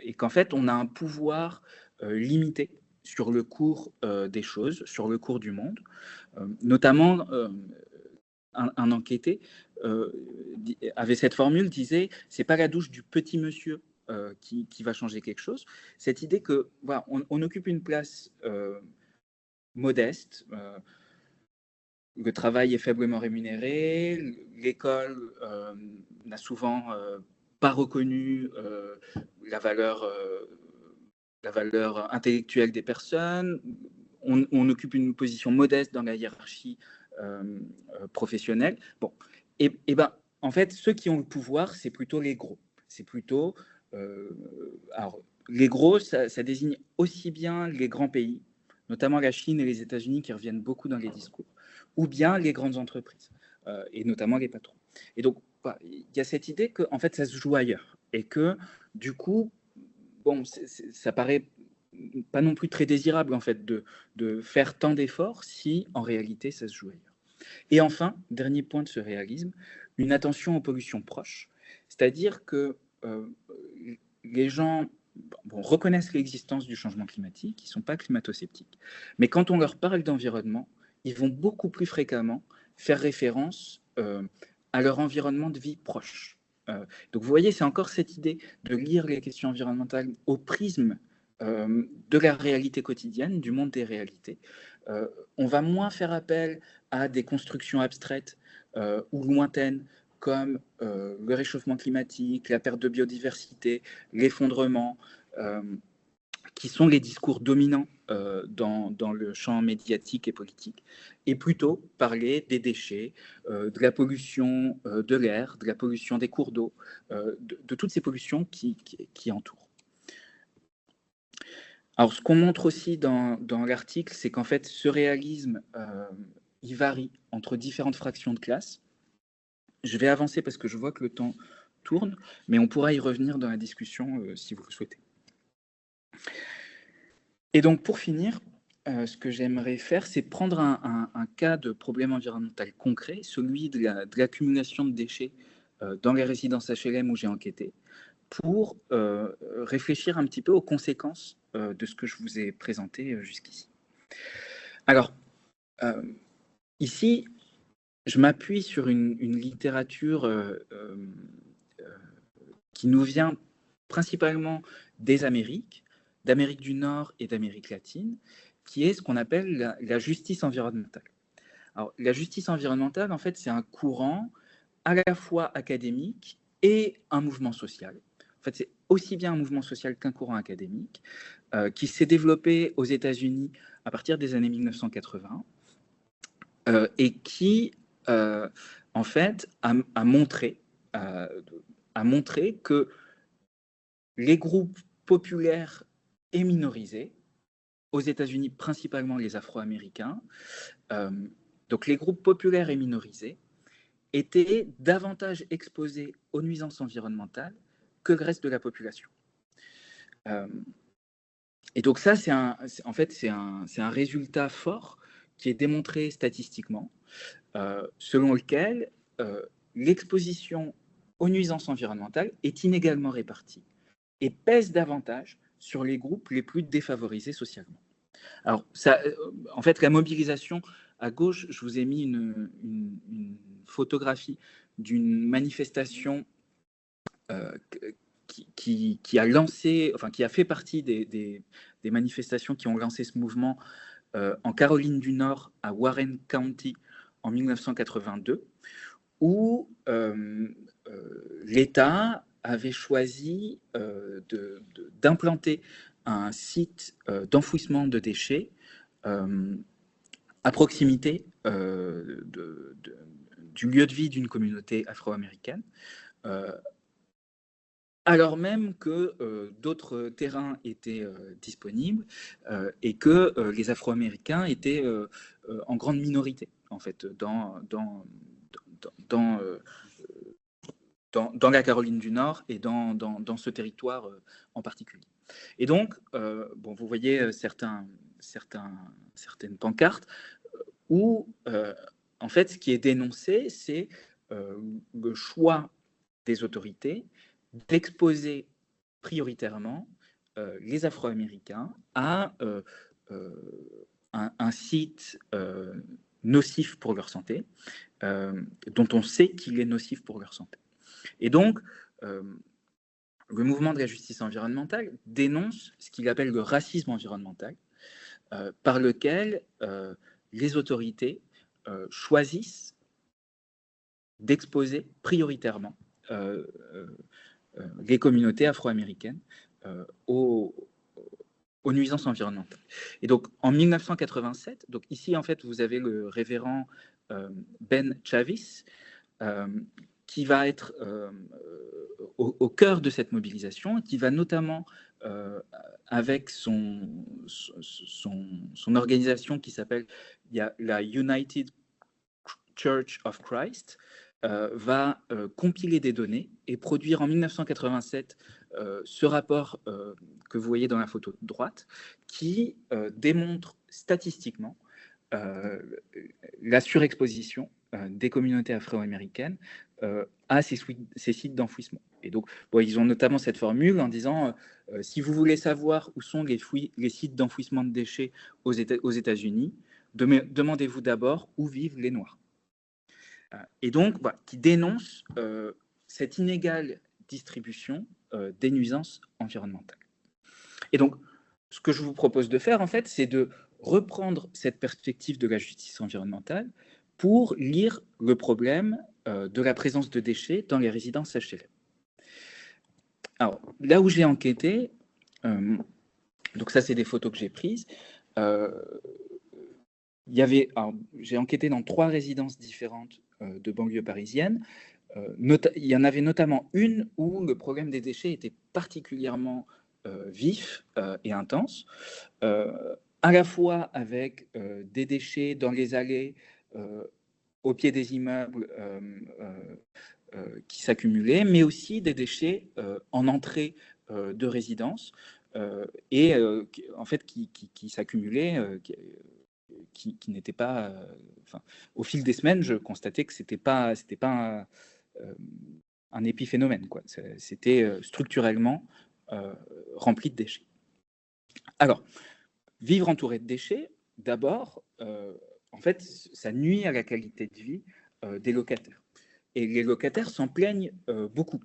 et qu'en fait on a un pouvoir limité sur le cours des choses, sur le cours du monde. Notamment, un enquêté avait cette formule, disait « c'est pas la douche du petit monsieur qui va changer quelque chose ». Cette idée que on occupe une place modeste, le travail est faiblement rémunéré, l'école n'a souvent pas reconnu la valeur intellectuelle des personnes, on occupe une position modeste dans la hiérarchie professionnelle. Bon, en fait, ceux qui ont le pouvoir, c'est plutôt les gros. C'est plutôt... alors, les gros, ça désigne aussi bien les grands pays, notamment la Chine et les États-Unis qui reviennent beaucoup dans les discours, ou bien les grandes entreprises, et notamment les patrons. Et donc, il y a cette idée que en fait, ça se joue ailleurs, et que, du coup, ça paraît pas non plus très désirable en fait de faire tant d'efforts si en réalité ça se joue ailleurs. Et enfin, dernier point de ce réalisme, une attention aux pollutions proches, c'est-à-dire que les gens reconnaissent l'existence du changement climatique, ils ne sont pas climato-sceptiques, mais quand on leur parle d'environnement, ils vont beaucoup plus fréquemment faire référence à leur environnement de vie proche. Donc vous voyez, c'est encore cette idée de lire les questions environnementales au prisme de la réalité quotidienne, du monde des réalités. On va moins faire appel à des constructions abstraites ou lointaines comme le réchauffement climatique, la perte de biodiversité, l'effondrement, qui sont les discours dominants dans le champ médiatique et politique, et plutôt parler des déchets, de la pollution de l'air, de la pollution des cours d'eau, de toutes ces pollutions qui entourent. Alors, ce qu'on montre aussi dans l'article, c'est qu'en fait, ce réalisme, il varie entre différentes fractions de classe. Je vais avancer parce que je vois que le temps tourne, mais on pourra y revenir dans la discussion si vous le souhaitez. Et donc, pour finir, ce que j'aimerais faire, c'est prendre un cas de problème environnemental concret, celui de l'accumulation de déchets dans les résidences HLM où j'ai enquêté, pour réfléchir un petit peu aux conséquences de ce que je vous ai présenté jusqu'ici. Alors, ici, je m'appuie sur une littérature qui nous vient principalement des Amériques, d'Amérique du Nord et d'Amérique latine, qui est ce qu'on appelle la justice environnementale. Alors, la justice environnementale, en fait, c'est un courant à la fois académique et un mouvement social. En fait, c'est aussi bien un mouvement social qu'un courant académique qui s'est développé aux États-Unis à partir des années 1980 et qui, en fait, a montré que les groupes populaires et minorisés, aux États-Unis, principalement les Afro-Américains, donc les groupes populaires et minorisés, étaient davantage exposés aux nuisances environnementales que le reste de la population. Et donc ça, c'est un résultat fort qui est démontré statistiquement, selon lequel l'exposition aux nuisances environnementales est inégalement répartie et pèse davantage sur les groupes les plus défavorisés socialement. Alors, ça, en fait, la mobilisation, à gauche, je vous ai mis une photographie d'une manifestation qui a lancé, enfin, qui a fait partie des manifestations qui ont lancé ce mouvement en Caroline du Nord, à Warren County, en 1982, où l'État avait choisi d'implanter un site d'enfouissement de déchets à proximité du lieu de vie d'une communauté afro-américaine, alors même que d'autres terrains étaient disponibles et que les Afro-Américains étaient en grande minorité, en fait, dans la Caroline du Nord et dans ce territoire en particulier. Et donc, bon, vous voyez certaines pancartes où, en fait, ce qui est dénoncé, c'est le choix des autorités d'exposer prioritairement les Afro-Américains à un site nocif pour leur santé, dont on sait qu'il est nocif pour leur santé. Et donc, le mouvement de la justice environnementale dénonce ce qu'il appelle le racisme environnemental, par lequel les autorités choisissent d'exposer prioritairement les communautés afro-américaines aux nuisances environnementales. Et donc, en 1987, donc ici, en fait, vous avez le révérend Ben Chavis, qui va être au cœur de cette mobilisation, qui va notamment, avec son organisation qui s'appelle la United Church of Christ, va compiler des données et produire en 1987 ce rapport que vous voyez dans la photo de droite, qui démontre statistiquement la surexposition des communautés afro-américaines à ces sites d'enfouissement. Et donc, bon, ils ont notamment cette formule en disant si vous voulez savoir où sont les sites d'enfouissement de déchets aux États-Unis, demandez-vous d'abord où vivent les Noirs. Et donc, voilà, qui dénonce cette inégale distribution des nuisances environnementales. Et donc, ce que je vous propose de faire, en fait, c'est de reprendre cette perspective de la justice environnementale pour lire le problème de la présence de déchets dans les résidences HLM. Alors, là où j'ai enquêté, donc ça, c'est des photos que j'ai prises, j'ai enquêté dans 3 résidences différentes de banlieue parisienne. Il y en avait notamment une où le problème des déchets était particulièrement vif et intense, à la fois avec des déchets dans les allées, au pied des immeubles qui s'accumulaient, mais aussi des déchets en entrée de résidence et en fait qui s'accumulaient, qui n'était pas, au fil des semaines, je constatais que c'était pas un épiphénomène, quoi. C'était structurellement rempli de déchets. Alors, vivre entouré de déchets, d'abord, en fait, ça nuit à la qualité de vie des locataires. Et les locataires s'en plaignent beaucoup,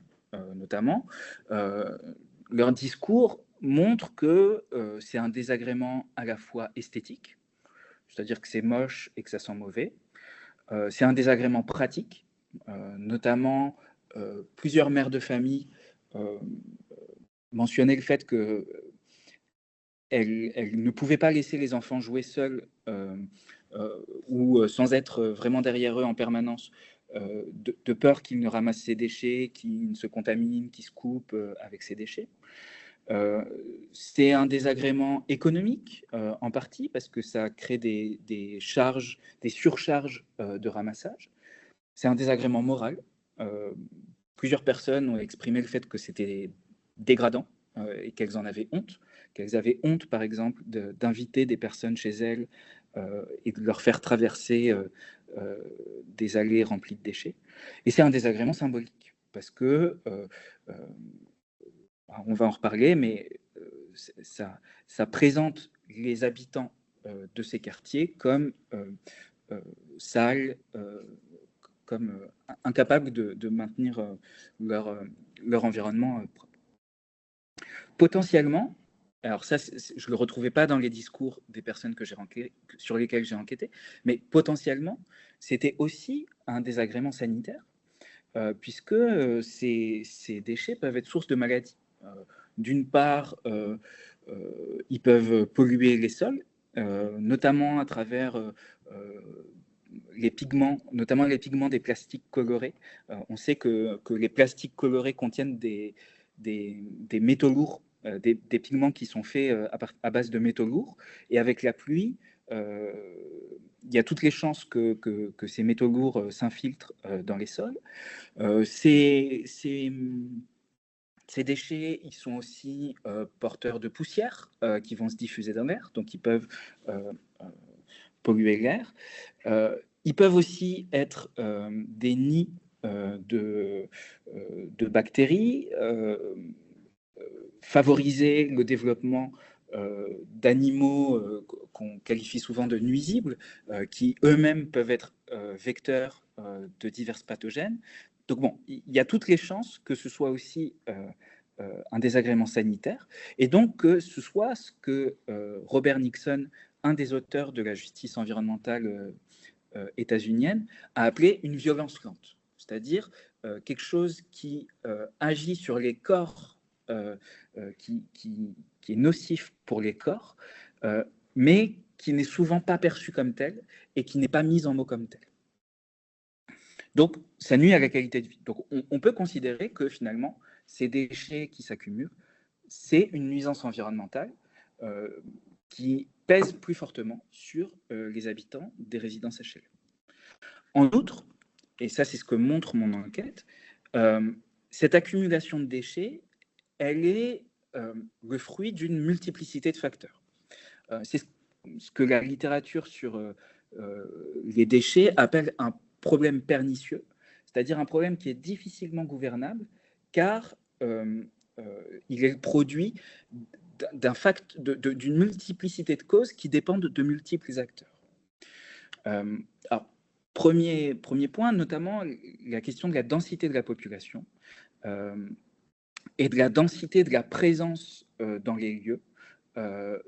notamment. Leur discours montre que c'est un désagrément à la fois esthétique, c'est-à-dire que c'est moche et que ça sent mauvais. C'est un désagrément pratique, notamment plusieurs mères de famille mentionnaient le fait qu'elles ne pouvaient pas laisser les enfants jouer seuls ou sans être vraiment derrière eux en permanence, de peur qu'ils ne ramassent ces déchets, qu'ils ne se contaminent, qu'ils se coupent avec ces déchets. C'est un désagrément économique, en partie, parce que ça crée des charges, des surcharges de ramassage. C'est un désagrément moral. Plusieurs personnes ont exprimé le fait que c'était dégradant et qu'elles en avaient honte. Qu'elles avaient honte, par exemple, d'inviter des personnes chez elles et de leur faire traverser des allées remplies de déchets. Et c'est un désagrément symbolique, parce que, on va en reparler, mais ça présente les habitants de ces quartiers comme sales, comme incapables de maintenir leur environnement propre. Potentiellement, alors ça, je ne le retrouvais pas dans les discours des personnes sur lesquelles j'ai enquêté, mais potentiellement, c'était aussi un désagrément sanitaire, puisque ces déchets peuvent être source de maladies. D'une part, ils peuvent polluer les sols, notamment à travers les pigments, notamment les pigments des plastiques colorés. On sait que les plastiques colorés contiennent des métaux lourds, des pigments qui sont faits à base de métaux lourds. Et avec la pluie, il y a toutes les chances que ces métaux lourds s'infiltrent dans les sols. Ces déchets, ils sont aussi porteurs de poussière qui vont se diffuser dans l'air, donc ils peuvent polluer l'air. Ils peuvent aussi être des nids de bactéries, favoriser le développement d'animaux qu'on qualifie souvent de nuisibles, qui eux-mêmes peuvent être vecteurs de divers pathogènes. Donc bon, il y a toutes les chances que ce soit aussi un désagrément sanitaire, et donc que ce soit ce que Robert Nixon, un des auteurs de la justice environnementale états-unienne, a appelé une violence lente, c'est-à-dire quelque chose qui agit sur les corps, qui est nocif pour les corps, mais qui n'est souvent pas perçu comme tel et qui n'est pas mis en mots comme tel. Donc, ça nuit à la qualité de vie. Donc, on peut considérer que finalement, ces déchets qui s'accumulent, c'est une nuisance environnementale qui pèse plus fortement sur les habitants des résidences HLM. En outre, et ça c'est ce que montre mon enquête, cette accumulation de déchets, elle est le fruit d'une multiplicité de facteurs. C'est ce que la littérature sur les déchets appelle un problème pernicieux, c'est-à-dire un problème qui est difficilement gouvernable, car il est le produit d'une multiplicité de causes qui dépendent de multiples acteurs. Alors, premier point, notamment la question de la densité de la population et de la densité de la présence dans les lieux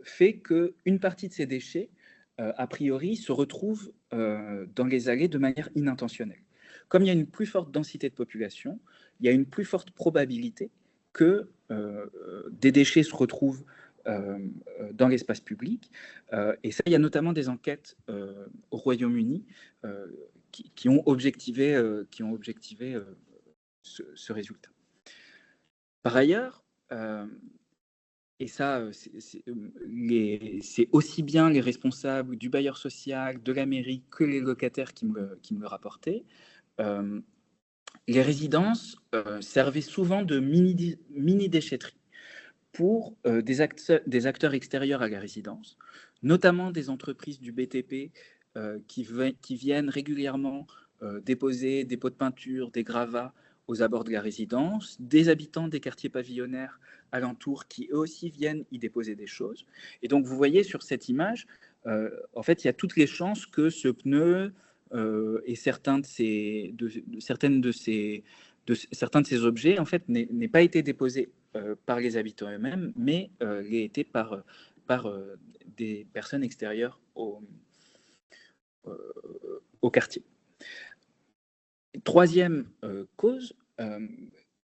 fait qu'une partie de ces déchets, a priori, se retrouvent dans les allées de manière inintentionnelle. Comme il y a une plus forte densité de population, il y a une plus forte probabilité que des déchets se retrouvent dans l'espace public. Et ça, il y a notamment des enquêtes au Royaume-Uni qui ont objectivé ce résultat. Par ailleurs, et ça, c'est aussi bien les responsables du bailleur social, de la mairie, que les locataires qui me le rapportaient, les résidences servaient souvent de mini-déchetterie pour des acteurs extérieurs à la résidence, notamment des entreprises du BTP qui viennent régulièrement déposer des pots de peinture, des gravats aux abords de la résidence, des habitants des quartiers pavillonnaires alentours qui eux aussi viennent y déposer des choses. Et donc vous voyez sur cette image, en fait, il y a toutes les chances que ce pneu et certains de ces objets, en fait, n'aient pas été déposés par les habitants eux-mêmes, mais l'aient été par des personnes extérieures au quartier. Troisième cause,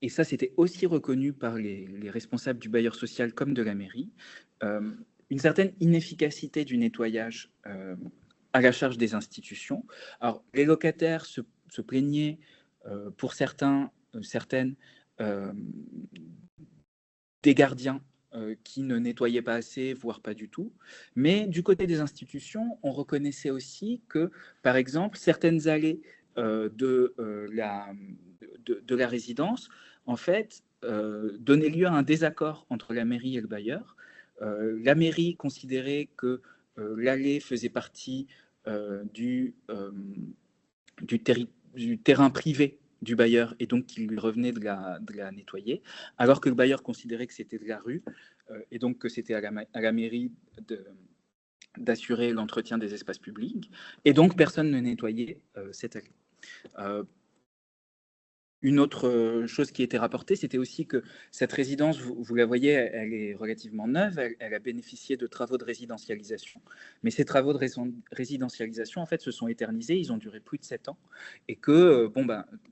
et ça c'était aussi reconnu par les responsables du bailleur social comme de la mairie, une certaine inefficacité du nettoyage à la charge des institutions. Alors les locataires se plaignaient pour certaines des gardiens qui ne nettoyaient pas assez, voire pas du tout. Mais du côté des institutions, on reconnaissait aussi que, par exemple, certaines allées de la résidence, en fait, donnaient lieu à un désaccord entre la mairie et le bailleur. La mairie considérait que l'allée faisait partie du terrain privé du bailleur et donc qu'il lui revenait de la nettoyer, alors que le bailleur considérait que c'était de la rue et donc que c'était à la mairie d'assurer l'entretien des espaces publics, et donc personne ne nettoyait cette allée. Une autre chose qui était rapportée, c'était aussi que cette résidence, vous la voyez, elle est relativement neuve, elle a bénéficié de travaux de résidentialisation. Mais ces travaux de résidentialisation, en fait, se sont éternisés, ils ont duré plus de 7 ans, et que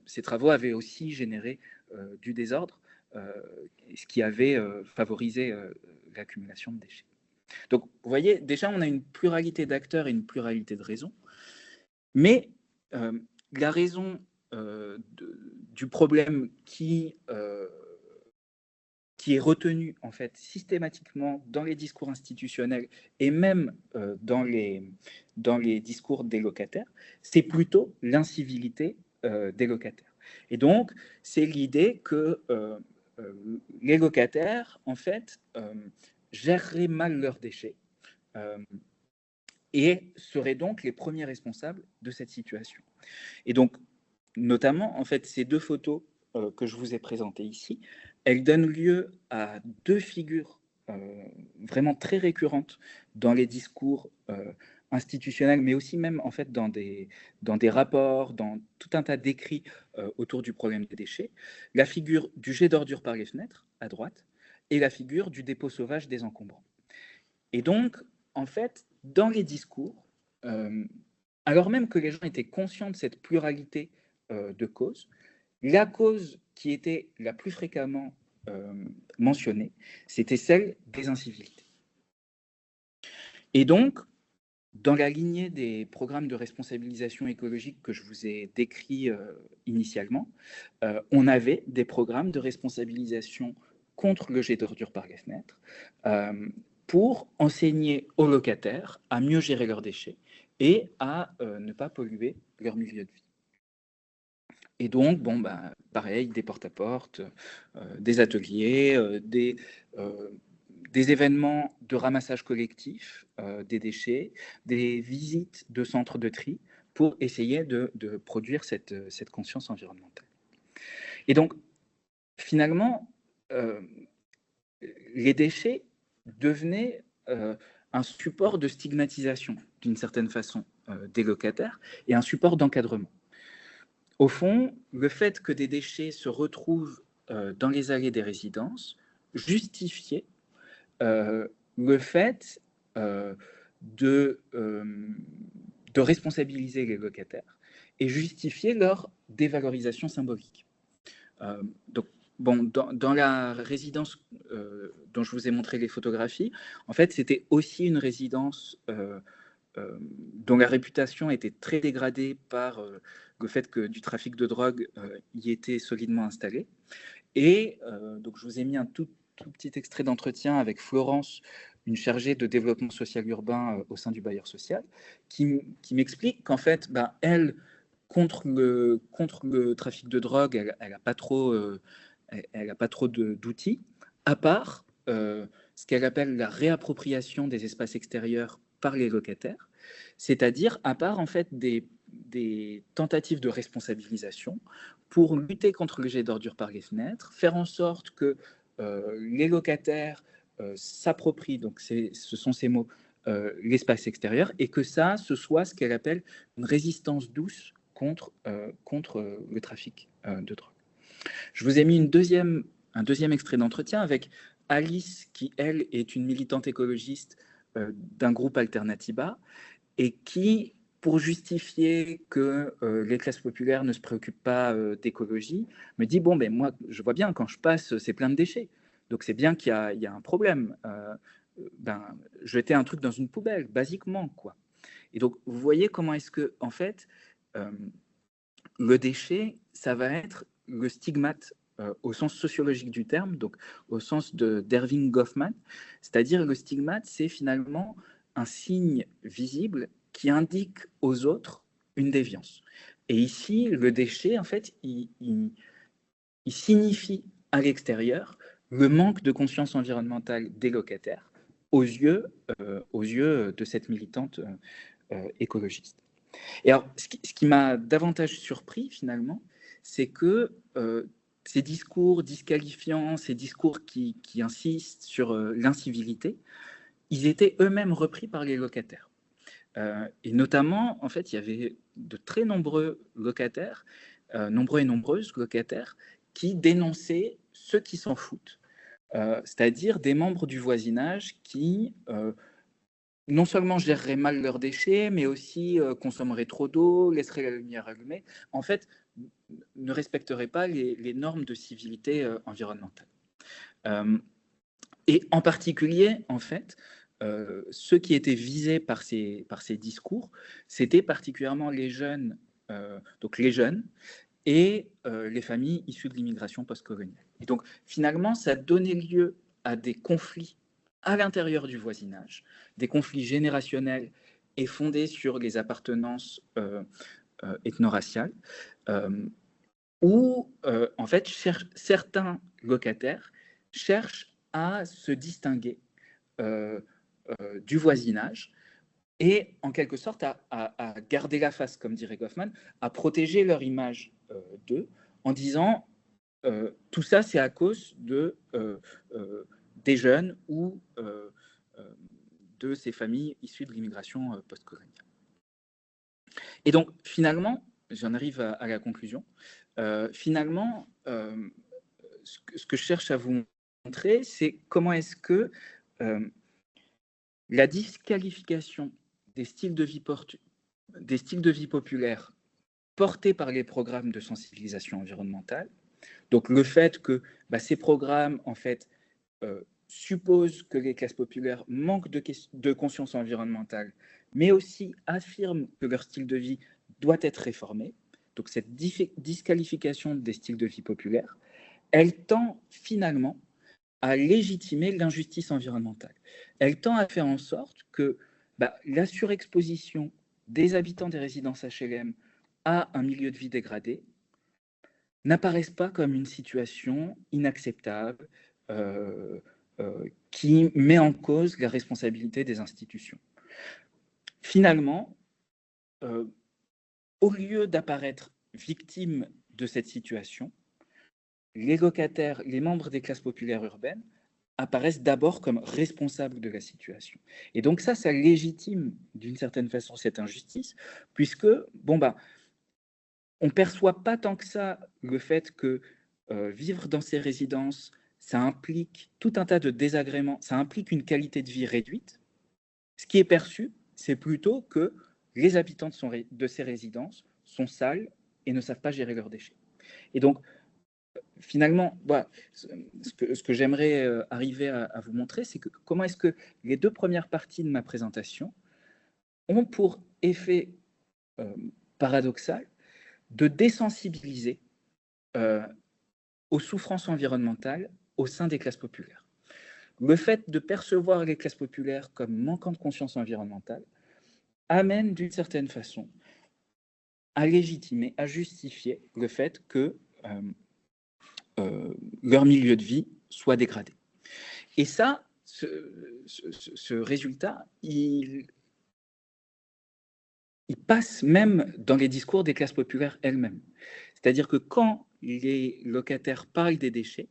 ces travaux avaient aussi généré du désordre, ce qui avait favorisé l'accumulation de déchets. Donc, vous voyez, déjà, on a une pluralité d'acteurs et une pluralité de raisons, mais la raison du problème qui est retenu en fait systématiquement dans les discours institutionnels et même dans les discours des locataires, c'est plutôt l'incivilité des locataires. Et donc, c'est l'idée que les locataires, en fait, géreraient mal leurs déchets et seraient donc les premiers responsables de cette situation. Et donc, notamment, en fait, ces deux photos que je vous ai présentées ici, elles donnent lieu à deux figures vraiment très récurrentes dans les discours institutionnels, mais aussi même en fait dans des rapports, dans tout un tas d'écrits autour du problème des déchets. La figure du jet d'ordures par les fenêtres, à droite, et la figure du dépôt sauvage des encombrants. Et donc, en fait, dans les discours, alors même que les gens étaient conscients de cette pluralité de causes, la cause qui était la plus fréquemment mentionnée, c'était celle des incivilités. Et donc, dans la lignée des programmes de responsabilisation écologique que je vous ai décrits initialement, on avait des programmes de responsabilisation contre le jet d'ordures par les fenêtres pour enseigner aux locataires à mieux gérer leurs déchets et à ne pas polluer leur milieu de vie. Et donc, pareil, des porte-à-porte, des ateliers, des événements de ramassage collectif des déchets, des visites de centres de tri pour essayer de produire cette conscience environnementale. Et donc, finalement, les déchets devenaient un support de stigmatisation, d'une certaine façon, des locataires et un support d'encadrement. Au fond, le fait que des déchets se retrouvent dans les allées des résidences justifiait le fait de responsabiliser les locataires et justifier leur dévalorisation symbolique. Donc, dans la résidence dont je vous ai montré les photographies, en fait, c'était aussi une résidence dont la réputation était très dégradée par le fait que du trafic de drogue y était solidement installé. Et donc, je vous ai mis un tout petit extrait d'entretien avec Florence, une chargée de développement social urbain au sein du bailleur social, qui m'explique qu'en fait, elle, contre le trafic de drogue, elle n'a pas trop, d'outils, à part ce qu'elle appelle la réappropriation des espaces extérieurs par les locataires, c'est-à-dire à part en fait des tentatives de responsabilisation pour lutter contre le jet d'ordures par les fenêtres, faire en sorte que les locataires s'approprient, donc ce sont ces mots, l'espace extérieur, et que ça, ce soit ce qu'elle appelle une résistance douce contre le trafic de drogue. Je vous ai mis un deuxième extrait d'entretien avec Alice, qui, elle, est une militante écologiste d'un groupe Alternativa, et qui, pour justifier que les classes populaires ne se préoccupent pas d'écologie, me dit, moi, je vois bien, quand je passe, c'est plein de déchets. Donc, c'est bien qu'il y a un problème. Jeter un truc dans une poubelle, basiquement, quoi. Et donc, vous voyez comment est-ce que, en fait, le déchet, ça va être le stigmate au sens sociologique du terme, donc au sens d'Erving Goffman, c'est-à-dire le stigmate, c'est finalement un signe visible qui indique aux autres une déviance. Et ici, le déchet, en fait, il signifie à l'extérieur le manque de conscience environnementale des locataires aux yeux de cette militante écologiste. Et alors, ce qui m'a davantage surpris, finalement, c'est que ces discours disqualifiants, ces discours qui insistent sur l'incivilité, ils étaient eux-mêmes repris par les locataires. Et notamment, en fait, il y avait de très nombreux locataires, nombreux et nombreuses locataires, qui dénonçaient ceux qui s'en foutent, c'est-à-dire des membres du voisinage qui non seulement géreraient mal leurs déchets, mais aussi consommeraient trop d'eau, laisseraient la lumière allumée, en fait, ne respecteraient pas les normes de civilité environnementale. Et en particulier, en fait, ceux qui étaient visés par ces discours, c'était particulièrement les jeunes, donc les jeunes et les familles issues de l'immigration postcoloniale. Et donc, finalement, ça donnait lieu à des conflits à l'intérieur du voisinage, des conflits générationnels et fondés sur les appartenances ethno-raciales, où, en fait, certains locataires cherchent à se distinguer du voisinage et, en quelque sorte, à garder la face, comme dirait Goffman, à protéger leur image d'eux, en disant tout ça, c'est à cause des jeunes ou de ces familles issues de l'immigration postcoloniale. Et donc, finalement, j'en arrive à la conclusion, finalement, ce que je cherche à vous montrer, c'est comment est-ce que la disqualification des styles de vie populaires portés par les programmes de sensibilisation environnementale, donc le fait que ces programmes, en fait, supposent que les classes populaires manquent de conscience environnementale, mais aussi affirment que leur style de vie doit être réformé. Donc cette disqualification des styles de vie populaires, elle tend finalement à légitimer l'injustice environnementale. Elle tend à faire en sorte que la surexposition des habitants des résidences HLM à un milieu de vie dégradé n'apparaissent pas comme une situation inacceptable qui met en cause la responsabilité des institutions. Finalement, au lieu d'apparaître victimes de cette situation, les locataires, les membres des classes populaires urbaines apparaissent d'abord comme responsables de la situation. Et donc ça légitime d'une certaine façon cette injustice, puisque, on ne perçoit pas tant que ça le fait que vivre dans ces résidences, ça implique tout un tas de désagréments, ça implique une qualité de vie réduite. Ce qui est perçu, c'est plutôt que les habitants de ces résidences sont sales et ne savent pas gérer leurs déchets. Et donc, finalement, ce que j'aimerais arriver à vous montrer, c'est que comment est-ce que les deux premières parties de ma présentation ont pour effet paradoxal de désensibiliser aux souffrances environnementales au sein des classes populaires. Le fait de percevoir les classes populaires comme manquant de conscience environnementale amène d'une certaine façon à légitimer, à justifier le fait que leur milieu de vie soit dégradé. Et ça, ce résultat, il passe même dans les discours des classes populaires elles-mêmes. C'est-à-dire que quand les locataires parlent des déchets,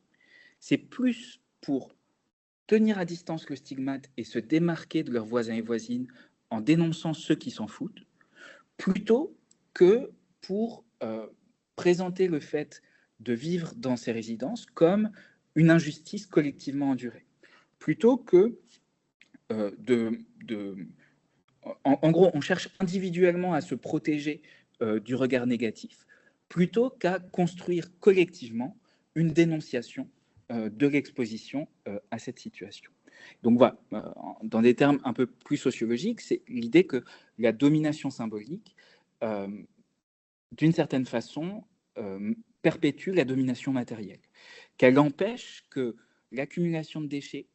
c'est plus pour tenir à distance le stigmate et se démarquer de leurs voisins et voisines en dénonçant ceux qui s'en foutent, plutôt que pour présenter le fait de vivre dans ces résidences comme une injustice collectivement endurée. Plutôt que en gros, on cherche individuellement à se protéger du regard négatif, plutôt qu'à construire collectivement une dénonciation de l'exposition à cette situation. Donc voilà, dans des termes un peu plus sociologiques, c'est l'idée que la domination symbolique, d'une certaine façon, perpétue la domination matérielle, qu'elle empêche que l'accumulation de déchets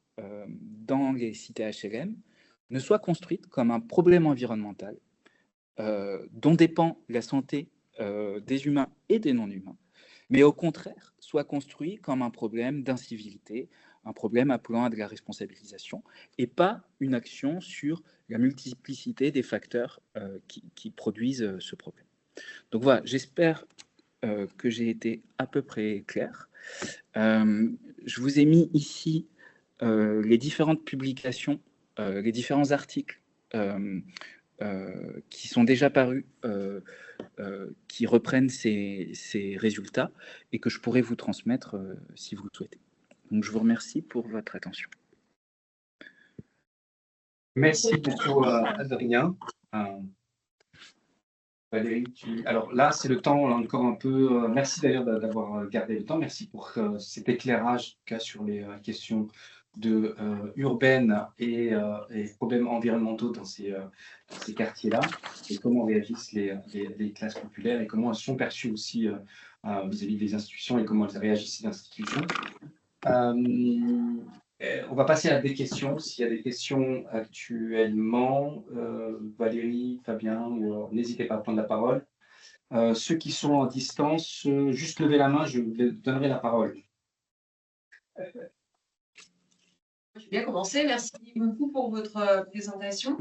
dans les cités HLM ne soit construite comme un problème environnemental dont dépend la santé des humains et des non-humains, mais au contraire soit construit comme un problème d'incivilité, un problème appelant à de la responsabilisation, et pas une action sur la multiplicité des facteurs qui produisent ce problème. Donc voilà, j'espère que j'ai été à peu près clair. Je vous ai mis ici les différentes publications, les différents articles qui sont déjà parus, qui reprennent ces résultats et que je pourrais vous transmettre si vous le souhaitez. Donc je vous remercie pour votre attention. Merci beaucoup, Adrien. Valérie, alors là, c'est le temps encore un peu. Merci d'ailleurs d'avoir gardé le temps. Merci pour cet éclairage, en tout cas, sur les questions urbaines et problèmes environnementaux dans ces quartiers-là, et comment réagissent les classes populaires et comment elles sont perçues aussi vis-à-vis des institutions et comment elles réagissent ces institutions. On va passer à des questions. S'il y a des questions actuellement, Valérie, Fabien, n'hésitez pas à prendre la parole. Ceux qui sont en distance, juste levez la main, je vous donnerai la parole. Je vais bien commencer. Merci beaucoup pour votre présentation,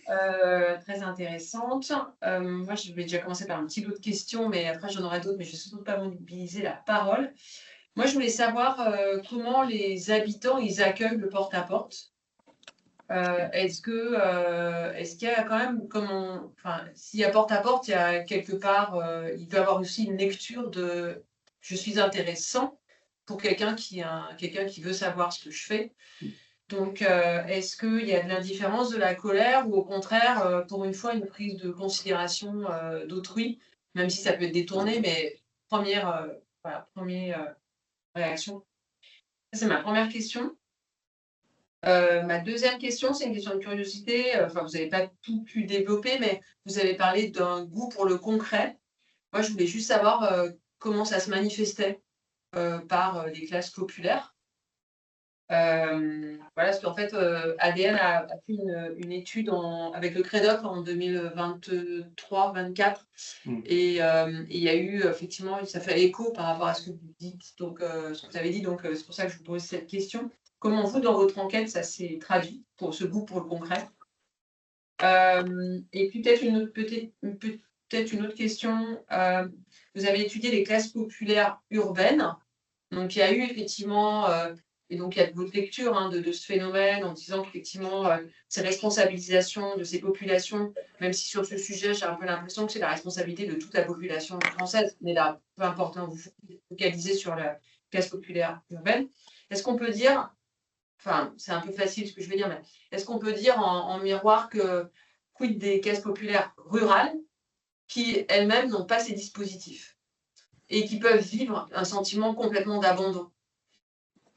très intéressante. Moi, je vais déjà commencer par un petit lot de questions, mais après, j'en aurai d'autres, mais je ne vais surtout pas mobiliser la parole. Moi, je voulais savoir comment les habitants ils accueillent le porte-à-porte. Est-ce qu'il y a quand même, s'il y a porte-à-porte, il y a quelque part, il doit y avoir aussi une lecture de « je suis intéressant » pour quelqu'un qui veut savoir ce que je fais. Donc, est-ce qu'il y a de l'indifférence, de la colère ou au contraire, pour une fois, une prise de considération d'autrui, même si ça peut être détourné, mais première réaction. Ça, c'est ma première question. Ma deuxième question, c'est une question de curiosité. Enfin, vous n'avez pas tout pu développer, mais vous avez parlé d'un goût pour le concret. Moi, je voulais juste savoir comment ça se manifestait par les classes populaires. Voilà, parce qu'en fait, ADN a fait une étude avec le CREDOC en 2023-24. Et il y a eu, effectivement, ça fait écho par rapport à ce que vous dites, donc ce que vous avez dit. Donc, c'est pour ça que je vous pose cette question. Comment vous, dans votre enquête, ça s'est traduit pour ce goût pour le concret? Et puis peut-être une autre question. Vous avez étudié les classes populaires urbaines. Donc, il y a eu effectivement, et donc il y a de votre lecture de ce phénomène en disant qu'effectivement, ces responsabilisations de ces populations, même si sur ce sujet, j'ai un peu l'impression que c'est la responsabilité de toute la population française, mais là, peu importe, vous focalisez sur la classe populaire urbaine. Est-ce qu'on peut dire, enfin, c'est un peu facile ce que je vais dire, mais est-ce qu'on peut dire en miroir que quid des classes populaires rurales qui elles-mêmes n'ont pas ces dispositifs et qui peuvent vivre un sentiment complètement d'abandon?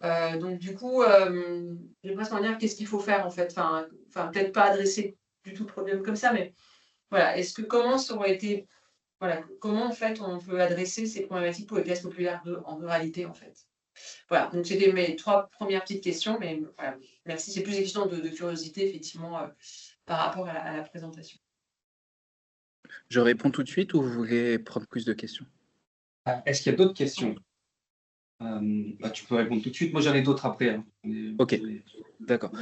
Donc du coup, je vais presque en dire qu'est-ce qu'il faut faire en fait. Enfin, peut-être pas adresser du tout le problème comme ça, mais voilà. Comment ça aurait été, voilà, comment en fait on peut adresser ces problématiques pour les classes populaires en ruralité en fait. Voilà. Donc c'était mes 3 premières petites questions, mais voilà, merci. C'est plus des questions de curiosité effectivement par rapport à la présentation. Je réponds tout de suite ou vous voulez prendre plus de questions? Est-ce qu'il y a d'autres questions? Tu peux répondre tout de suite. Moi, j'en ai d'autres après. Hein. Ok, d'accord.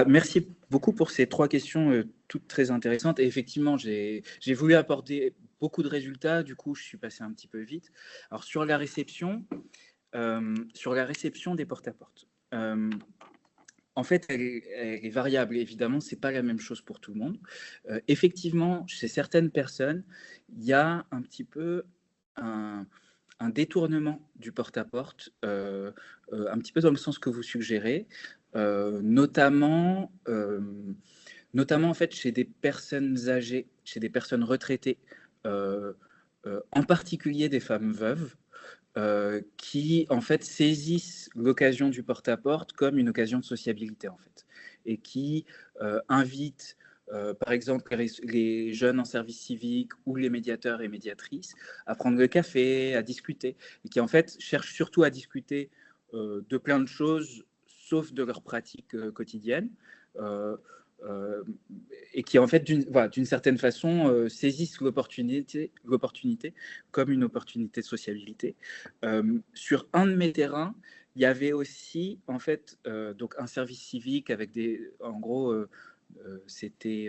Merci beaucoup pour ces 3 questions toutes très intéressantes. Et effectivement, j'ai voulu apporter beaucoup de résultats. Du coup, je suis passé un petit peu vite. Alors, sur la réception des porte-à-porte. En fait, elle est variable. Évidemment, c'est pas la même chose pour tout le monde. Effectivement, chez certaines personnes, il y a un petit peu un détournement du porte-à-porte, un petit peu dans le sens que vous suggérez, notamment en fait chez des personnes âgées, chez des personnes retraitées, en particulier des femmes veuves, qui en fait saisissent l'occasion du porte-à-porte comme une occasion de sociabilité en fait, et qui invitent par exemple les jeunes en service civique ou les médiateurs et médiatrices, à prendre le café, à discuter, et qui en fait cherchent surtout à discuter de plein de choses, sauf de leurs pratiques quotidiennes, et qui en fait d'une certaine façon saisissent l'opportunité comme une opportunité de sociabilité. Sur un de mes terrains, il y avait aussi en fait donc un service civique avec en gros c'était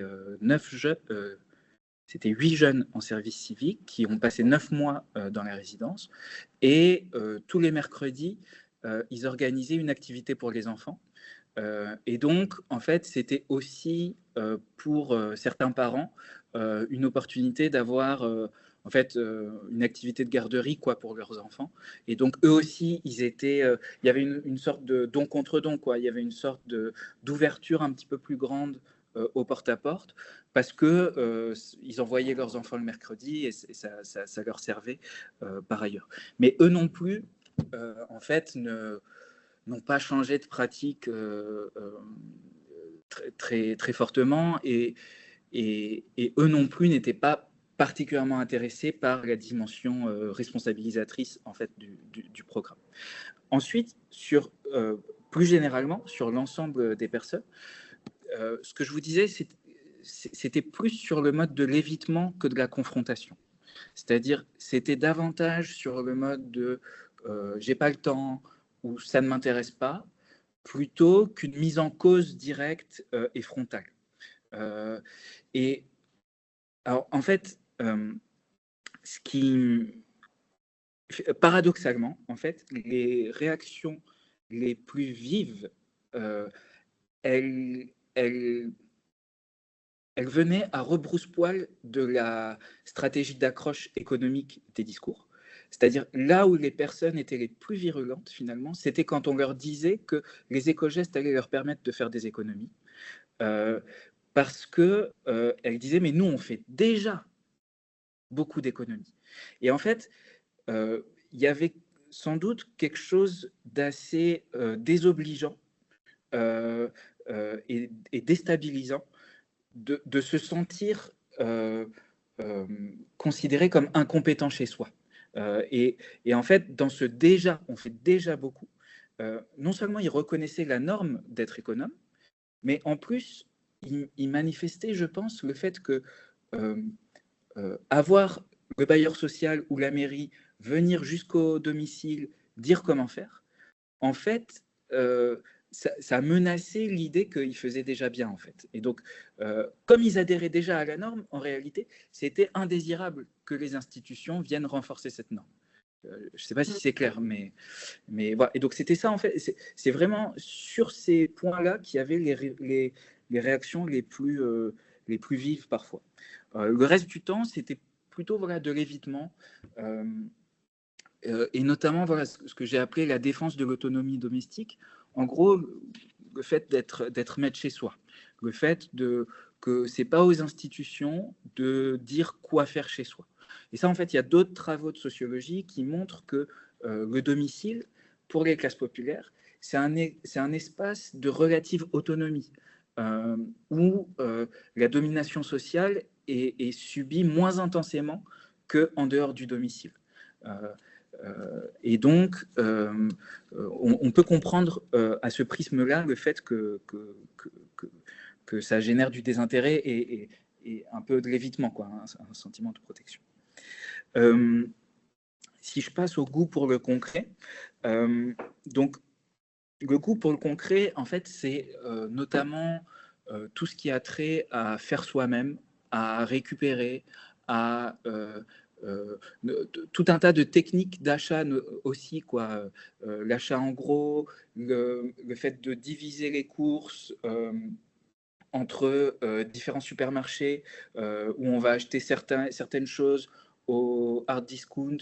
8 jeunes en service civique qui ont passé 9 mois dans la résidence, et tous les mercredis ils organisaient une activité pour les enfants. Et donc, en fait, c'était aussi pour certains parents une opportunité d'avoir en fait une activité de garderie quoi pour leurs enfants. Et donc eux aussi, il y avait une sorte de don contre don quoi. Il y avait une sorte d'ouverture un petit peu plus grande au porte-à-porte, parce que ils envoyaient leurs enfants le mercredi et ça leur servait par ailleurs. Mais eux non plus, en fait, n'ont pas changé de pratique très fortement, et eux non plus n'étaient pas particulièrement intéressés par la dimension responsabilisatrice en fait du programme. Ensuite, plus généralement, sur l'ensemble des personnes, ce que je vous disais, c'était plus sur le mode de l'évitement que de la confrontation. C'est-à-dire, c'était davantage sur le mode de j'ai pas le temps ou ça ne m'intéresse pas, plutôt qu'une mise en cause directe et frontale. Et alors, en fait, paradoxalement, en fait, les réactions les plus vives, elles venaient à rebrousse-poil de la stratégie d'accroche économique des discours. C'est-à-dire, là où les personnes étaient les plus virulentes, finalement, c'était quand on leur disait que les éco-gestes allaient leur permettre de faire des économies. Parce qu'elles disaient, mais nous, on fait déjà beaucoup d'économies. Et en fait, il y avait sans doute quelque chose d'assez désobligeant et déstabilisant de se sentir considéré comme incompétent chez soi. Et en fait, dans ce déjà, on fait déjà beaucoup. Non seulement il reconnaissait la norme d'être économe, mais en plus, il manifestait, je pense, le fait que avoir le bailleur social ou la mairie venir jusqu'au domicile, dire comment faire, en fait, ça menaçait l'idée qu'ils faisaient déjà bien, en fait. Et donc, comme ils adhéraient déjà à la norme, en réalité, c'était indésirable que les institutions viennent renforcer cette norme. Je ne sais pas si c'est clair, mais voilà. Et donc, c'était ça, en fait. C'est vraiment sur ces points-là qu'il y avait les réactions les plus vives, parfois. Le reste du temps, c'était plutôt voilà, de l'évitement. Et notamment voilà, ce que j'ai appelé la défense de l'autonomie domestique. En gros, le fait d'être maître chez soi, le fait que ce n'est pas aux institutions de dire quoi faire chez soi. Et ça, en fait, il y a d'autres travaux de sociologie qui montrent que le domicile, pour les classes populaires, c'est un espace de relative autonomie, où la domination sociale est subie moins intensément qu'en dehors du domicile. Et donc, on peut comprendre à ce prisme-là le fait que ça génère du désintérêt et un peu de l'évitement, quoi, un sentiment de protection. Si je passe au goût pour le concret, donc le goût pour le concret, en fait, c'est notamment tout ce qui a trait à faire soi-même, à récupérer, à tout un tas de techniques d'achat aussi, quoi. L'achat en gros, le fait de diviser les courses entre différents supermarchés où on va acheter certaines choses au hard discount,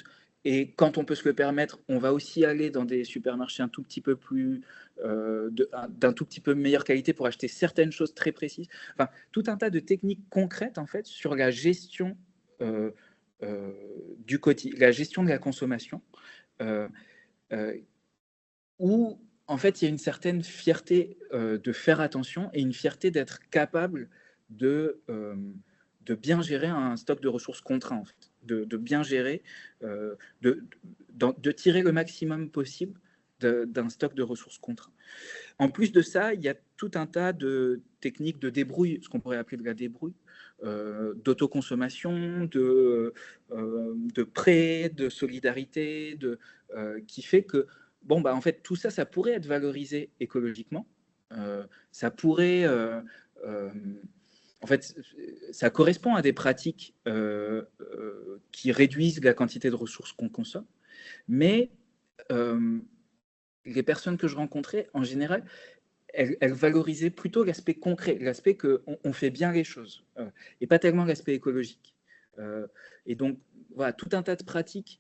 et quand on peut se le permettre, on va aussi aller dans des supermarchés un tout petit peu plus d'un tout petit peu meilleure qualité pour acheter certaines choses très précises. Enfin, tout un tas de techniques concrètes en fait sur la gestion du quotidien, la gestion de la consommation, où en fait il y a une certaine fierté de faire attention et une fierté d'être capable de bien gérer un stock de ressources contraint, en fait, de bien gérer, de tirer le maximum possible d'un stock de ressources contraint. En plus de ça, il y a tout un tas de techniques de débrouille, ce qu'on pourrait appeler de la débrouille, d'autoconsommation, de prêt, de solidarité, qui fait que, bon, bah, en fait, tout ça, ça pourrait être valorisé écologiquement. Ça pourrait... en fait, ça correspond à des pratiques qui réduisent la quantité de ressources qu'on consomme, mais les personnes que je rencontrais, en général, elles valorisaient plutôt l'aspect concret, l'aspect qu'on fait bien les choses, et pas tellement l'aspect écologique. Et donc, voilà, tout un tas de pratiques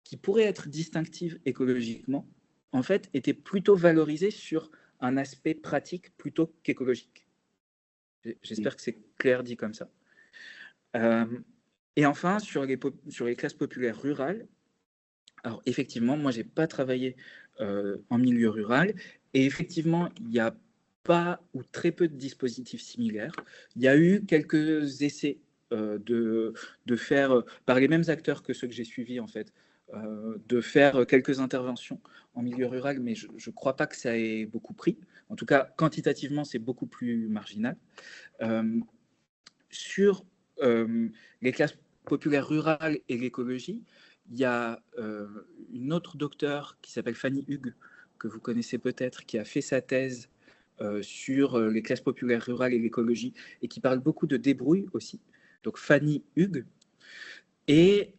qui pourraient être distinctives écologiquement, en fait, étaient plutôt valorisées sur un aspect pratique plutôt qu'écologique. J'espère que c'est clair dit comme ça. Et enfin, sur les classes populaires rurales, alors effectivement, moi, je n'ai pas travaillé en milieu rural, et effectivement, il n'y a pas ou très peu de dispositifs similaires. Il y a eu quelques essais de faire, par les mêmes acteurs que ceux que j'ai suivis, en fait, de faire quelques interventions en milieu rural, mais je ne crois pas que ça ait beaucoup pris. En tout cas, quantitativement, c'est beaucoup plus marginal. Sur les classes populaires rurales et l'écologie, il y a une autre docteure qui s'appelle Fanny Hugues, que vous connaissez peut-être, qui a fait sa thèse sur les classes populaires rurales et l'écologie, et qui parle beaucoup de débrouille aussi. Donc Fanny Hugues. Et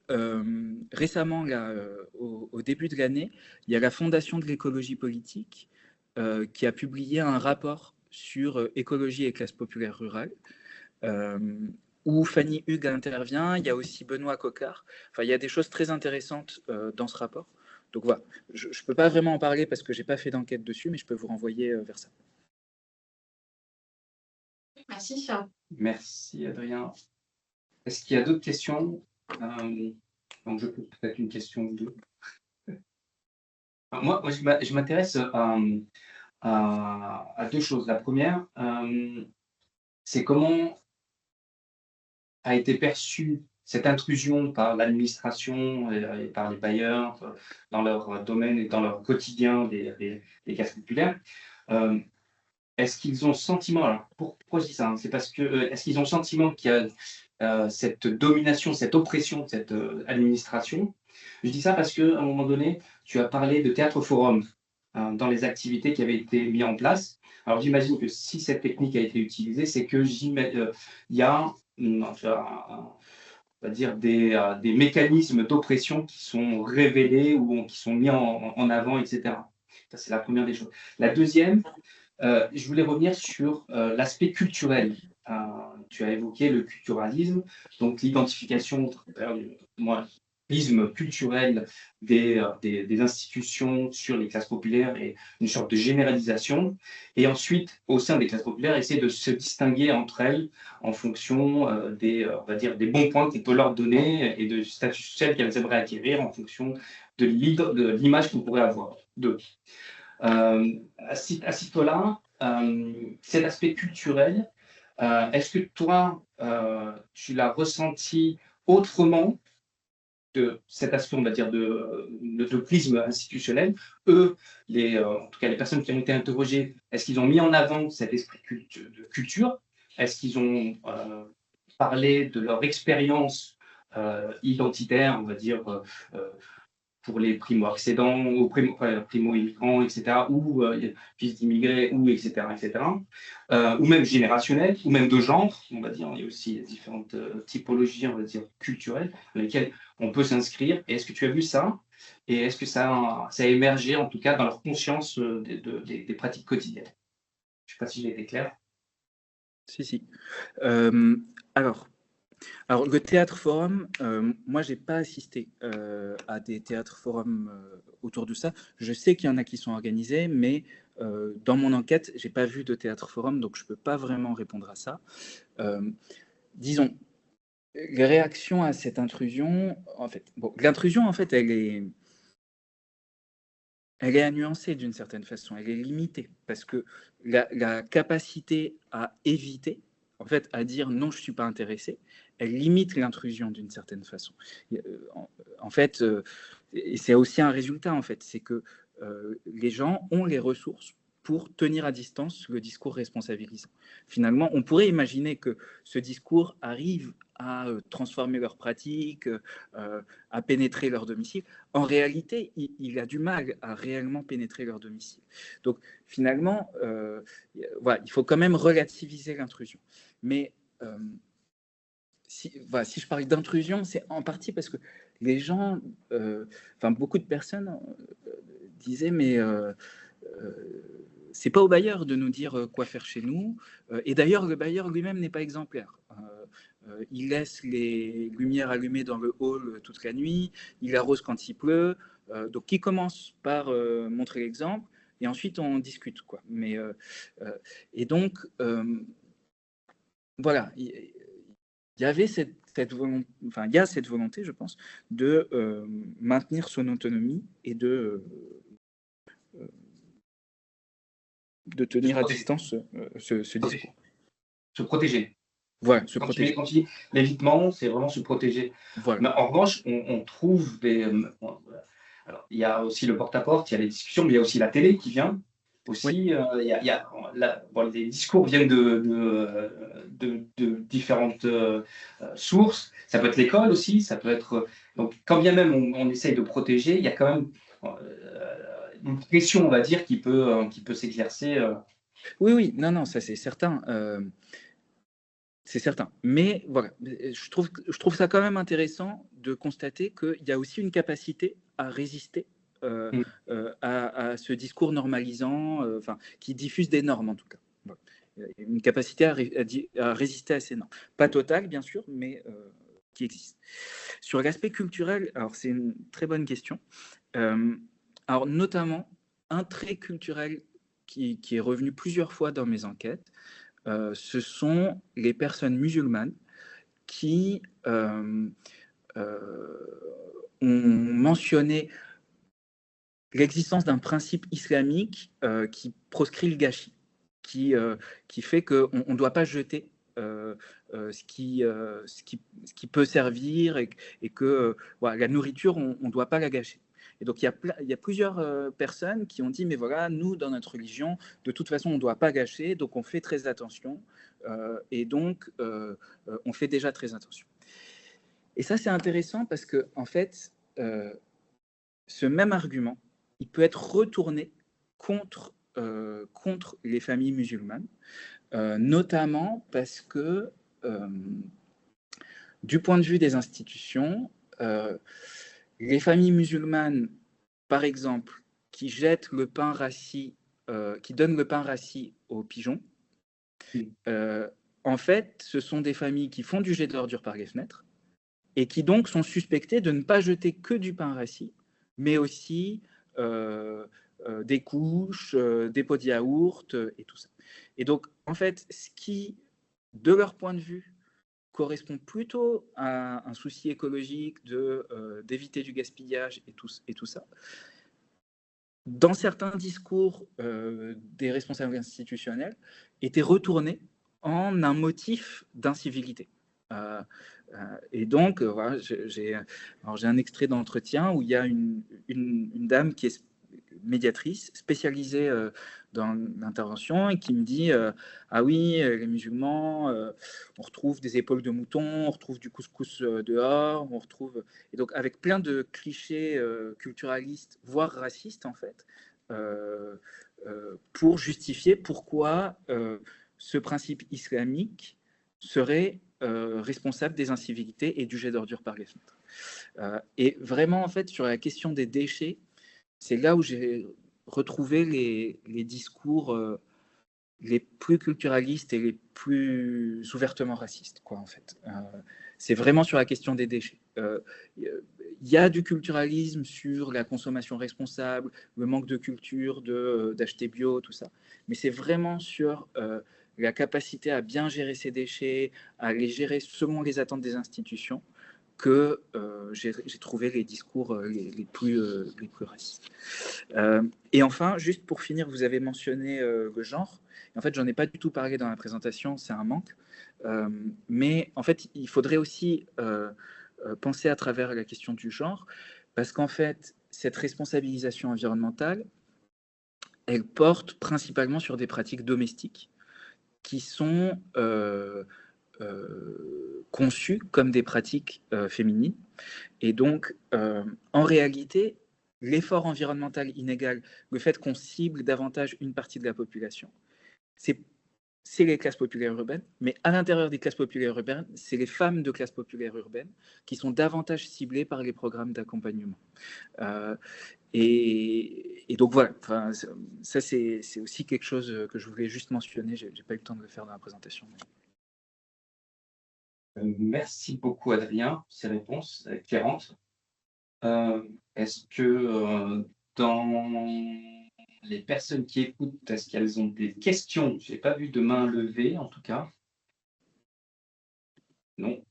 récemment, là, au début de l'année, il y a la Fondation de l'écologie politique qui a publié un rapport sur écologie et classes populaires rurales, où Fanny Hugues intervient. Il y a aussi Benoît Coquart. Enfin, il y a des choses très intéressantes dans ce rapport. Donc voilà, je ne peux pas vraiment en parler parce que je n'ai pas fait d'enquête dessus, mais je peux vous renvoyer vers ça. Merci. Merci, Adrien. Est-ce qu'il y a d'autres questions? Donc, je peux peut-être une question ou deux. Moi, je m'intéresse à deux choses. La première, c'est comment a été perçue cette intrusion par l'administration et par les bailleurs dans leur domaine et dans leur quotidien des classes populaires. Est-ce qu'ils ont le sentiment, alors pourquoi je dis ça, hein, c'est parce que est-ce qu'ils ont le sentiment qu'il y a cette domination, cette oppression de cette administration? Je dis ça parce qu'à un moment donné, tu as parlé de théâtre forum dans les activités qui avaient été mises en place. Alors j'imagine que si cette technique a été utilisée, c'est que il y a on va dire des mécanismes d'oppression qui sont révélés ou qui sont mis en avant, etc. Ça, c'est la première des choses. La deuxième, je voulais revenir sur l'aspect culturel. Tu as évoqué le culturalisme, donc l'identification, prisme culturel des institutions sur les classes populaires et une sorte de généralisation. Et ensuite, au sein des classes populaires, essayer de se distinguer entre elles en fonction on va dire, des bons points qu'on peut leur donner et de statut social qu'elles aimeraient acquérir en fonction de l'image qu'on pourrait avoir d'eux. À ce niveau-là, cet aspect culturel, est-ce que toi, tu l'as ressenti autrement de cet aspect, on va dire, de prisme institutionnel? Eux, en tout cas les personnes qui ont été interrogées, est-ce qu'ils ont mis en avant cet esprit de culture? Est-ce qu'ils ont parlé de leur expérience identitaire, on va dire, pour les primo-accédants, aux primo-immigrants, etc., ou fils d'immigrés, ou etc., etc., ou même générationnels, ou même de genre, on va dire. Il y a aussi différentes typologies, on va dire, culturelles, dans lesquelles on peut s'inscrire. Et est-ce que tu as vu ça? Et est-ce que ça a émergé, en tout cas, dans leur conscience des pratiques quotidiennes? Je ne sais pas si j'ai été clair. Si. Alors, le théâtre forum, moi, je n'ai pas assisté à des théâtres forums autour de ça. Je sais qu'il y en a qui sont organisés, mais dans mon enquête, je n'ai pas vu de théâtre forum, donc je ne peux pas vraiment répondre à ça. Disons, les réactions à cette intrusion, en fait, l'intrusion, en fait, elle est à nuancer d'une certaine façon, elle est limitée, parce que la capacité à éviter, en fait, à dire non, je ne suis pas intéressé, elle limite l'intrusion d'une certaine façon. En fait, et c'est aussi un résultat, en fait, c'est que les gens ont les ressources pour tenir à distance le discours responsabilisant. Finalement, on pourrait imaginer que ce discours arrive à transformer leurs pratiques, à pénétrer leur domicile. En réalité, il a du mal à réellement pénétrer leur domicile. Donc, finalement, voilà, il faut quand même relativiser l'intrusion. Mais si je parle d'intrusion, c'est en partie parce que les gens, beaucoup de personnes disaient, mais c'est pas au bailleur de nous dire quoi faire chez nous. Et d'ailleurs, le bailleur lui-même n'est pas exemplaire. Il laisse les lumières allumées dans le hall toute la nuit, il arrose quand il pleut. Donc, qui commence par montrer l'exemple, et ensuite on discute, quoi. Mais, et donc, voilà, il y avait cette volonté, il y a cette volonté, je pense, de maintenir son autonomie et de tenir à distance ce discours. Se protéger. Voilà, se protéger. Quand tu dis l'évitement, c'est vraiment se protéger. Voilà. Mais en revanche, on trouve des... alors, il y a aussi le porte-à-porte, il y a les discussions, mais il y a aussi la télé qui vient. Aussi, les discours viennent de différentes sources. Ça peut être l'école aussi, ça peut être... Donc, quand bien même on essaye de protéger, il y a quand même une pression, on va dire, qui peut s'exercer. Oui, non, ça c'est certain. C'est certain. Mais voilà, je trouve ça quand même intéressant de constater qu'il y a aussi une capacité à résister à ce discours normalisant, qui diffuse des normes en tout cas. Voilà. Une capacité à résister à ces normes. Pas totale, bien sûr, mais qui existe. Sur l'aspect culturel, alors c'est une très bonne question. Alors notamment, un trait culturel qui est revenu plusieurs fois dans mes enquêtes, ce sont les personnes musulmanes qui ont mentionné l'existence d'un principe islamique qui proscrit le gâchis, qui fait qu'on ne doit pas jeter ce qui peut servir et que la nourriture, on ne doit pas la gâcher. Et donc, il y a plusieurs personnes qui ont dit, mais voilà, nous, dans notre religion, de toute façon, on ne doit pas gâcher, donc on fait très attention, et donc on fait déjà très attention. Et ça, c'est intéressant parce que, en fait, ce même argument, il peut être retourné contre les familles musulmanes, notamment parce que, du point de vue des institutions, les familles musulmanes, par exemple, qui jettent le pain rassis, qui donnent le pain rassis aux pigeons, en fait, ce sont des familles qui font du jet d'ordures par les fenêtres et qui donc sont suspectées de ne pas jeter que du pain rassis, mais aussi des couches, des pots de yaourt et tout ça. Et donc, en fait, ce qui, de leur point de vue, correspond plutôt à un souci écologique d'éviter du gaspillage et tout ça, dans certains discours des responsables institutionnels, était retourné en un motif d'incivilité. Et donc, voilà, j'ai un extrait d'entretien où il y a une dame qui est médiatrice spécialisée dans l'intervention et qui me dit ah oui, les musulmans, on retrouve des épaules de mouton, on retrouve du couscous dehors, on retrouve... Et donc, avec plein de clichés culturalistes, voire racistes, en fait, pour justifier pourquoi ce principe islamique serait responsable des incivilités et du jet d'ordures par les fenêtres. Et vraiment, en fait, sur la question des déchets, c'est là où j'ai retrouvé les discours les plus culturalistes et les plus ouvertement racistes, quoi, en fait. C'est vraiment sur la question des déchets. Il y a du culturalisme sur la consommation responsable, le manque de culture, d'acheter bio, tout ça. Mais c'est vraiment sur la capacité à bien gérer ses déchets, à les gérer selon les attentes des institutions, que j'ai trouvé les discours les plus racistes. Et enfin, juste pour finir, vous avez mentionné le genre. En fait, j'en ai pas du tout parlé dans la présentation, c'est un manque. Mais en fait, il faudrait aussi penser à travers la question du genre, parce qu'en fait, cette responsabilisation environnementale, elle porte principalement sur des pratiques domestiques qui sont conçues comme des pratiques féminines. Et donc, en réalité, l'effort environnemental inégal, le fait qu'on cible davantage une partie de la population, c'est les classes populaires urbaines, mais à l'intérieur des classes populaires urbaines, c'est les femmes de classes populaires urbaines qui sont davantage ciblées par les programmes d'accompagnement. Et donc voilà, enfin, ça c'est aussi quelque chose que je voulais juste mentionner, j'ai pas eu le temps de le faire dans la présentation. Merci beaucoup, Adrien, pour ces réponses éclairantes. Est-ce que dans les personnes qui écoutent, est-ce qu'elles ont des questions? Je n'ai pas vu de main levée, en tout cas. Non.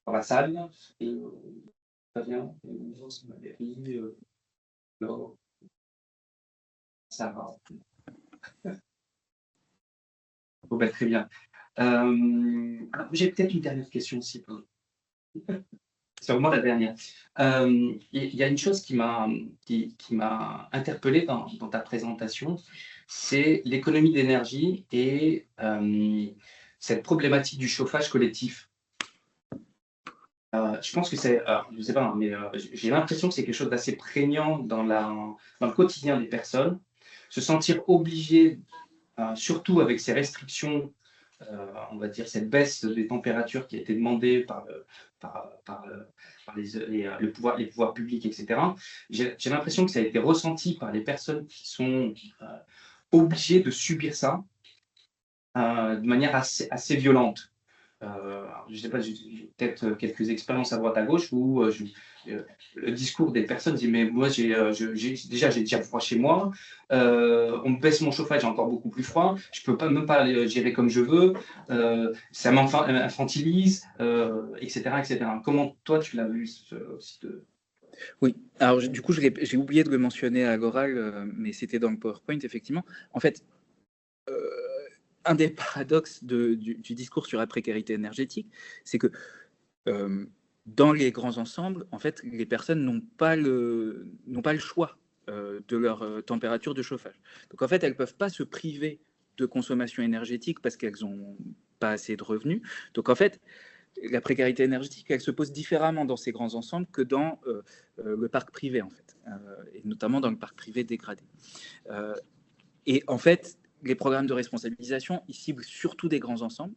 Dans la salle, très bien. Valérie, Laure, Sarah. Bon, ben, très bien. Alors, j'ai peut-être une dernière question aussi. C'est vraiment la dernière. Il y a une chose qui m'a interpellé dans ta présentation, c'est l'économie d'énergie et cette problématique du chauffage collectif. Je pense que c'est, je ne sais pas, hein, mais j'ai l'impression que c'est quelque chose d'assez prégnant dans le quotidien des personnes. Se sentir obligé, surtout avec ces restrictions, on va dire cette baisse des températures qui a été demandée par les pouvoirs publics, etc. J'ai l'impression que ça a été ressenti par les personnes qui sont obligées de subir ça de manière assez violente. Je ne sais pas, j'ai peut-être quelques expériences à droite à gauche où le discours des personnes dit mais moi j'ai déjà froid chez moi, on me baisse mon chauffage, j'ai encore beaucoup plus froid, je peux pas même pas gérer comme je veux, ça m'infantilise, etc., etc. Comment toi tu l'as vu aussi Oui, alors du coup j'ai oublié de le mentionner à l'oral, mais c'était dans le PowerPoint effectivement. En fait, un des paradoxes du discours sur la précarité énergétique, c'est que dans les grands ensembles, en fait, les personnes n'ont pas le choix de leur température de chauffage. Donc en fait, elles ne peuvent pas se priver de consommation énergétique parce qu'elles n'ont pas assez de revenus. Donc en fait, la précarité énergétique, elle se pose différemment dans ces grands ensembles que dans le parc privé, en fait, et notamment dans le parc privé dégradé. Et en fait, les programmes de responsabilisation, ils ciblent surtout des grands ensembles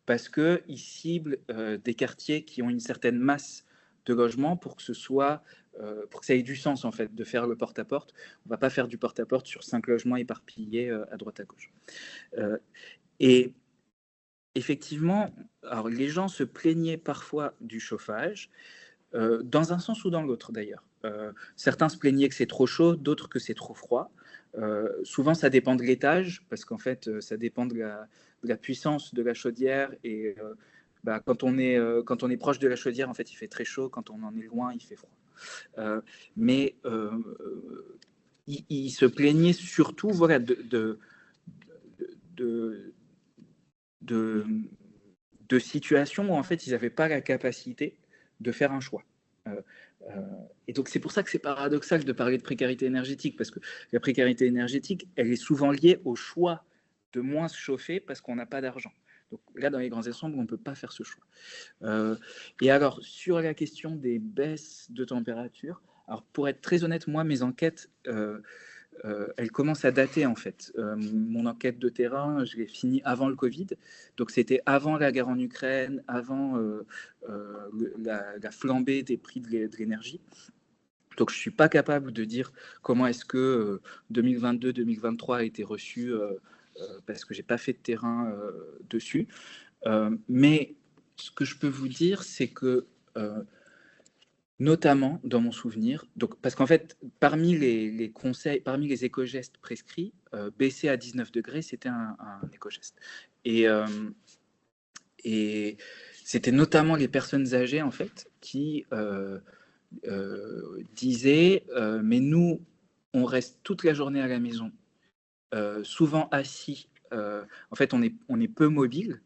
parce qu'ils ciblent des quartiers qui ont une certaine masse de logements pour que pour que ça ait du sens en fait de faire le porte-à-porte. On ne va pas faire du porte-à-porte sur 5 logements éparpillés à droite à gauche. Et effectivement, alors les gens se plaignaient parfois du chauffage, dans un sens ou dans l'autre d'ailleurs. Certains se plaignaient que c'est trop chaud, d'autres que c'est trop froid. Souvent, ça dépend de l'étage, parce qu'en fait, ça dépend de la puissance de la chaudière. Et quand on est proche de la chaudière, en fait, il fait très chaud. Quand on en est loin, il fait froid. Mais il se plaignait surtout, voilà, de situations où en fait, ils n'avaient pas la capacité de faire un choix. Et donc c'est pour ça que c'est paradoxal de parler de précarité énergétique, parce que la précarité énergétique, elle est souvent liée au choix de moins se chauffer parce qu'on n'a pas d'argent. Donc là, dans les grands ensembles, on ne peut pas faire ce choix. Et alors, sur la question des baisses de température, alors pour être très honnête, moi, mes enquêtes, elles commencent à dater en fait. Mon enquête de terrain, je l'ai finie avant le Covid, donc c'était avant la guerre en Ukraine, avant la flambée des prix de l'énergie. Donc je ne suis pas capable de dire comment est-ce que 2022-2023 a été reçu parce que j'ai pas fait de terrain dessus. Mais ce que je peux vous dire, c'est que notamment dans mon souvenir, donc, parce qu'en fait, parmi les conseils, parmi les éco-gestes prescrits, baisser à 19 degrés, c'était un éco-geste. Et c'était notamment les personnes âgées, en fait, qui disaient mais nous, on reste toute la journée à la maison, souvent assis. En fait, on est peu mobile.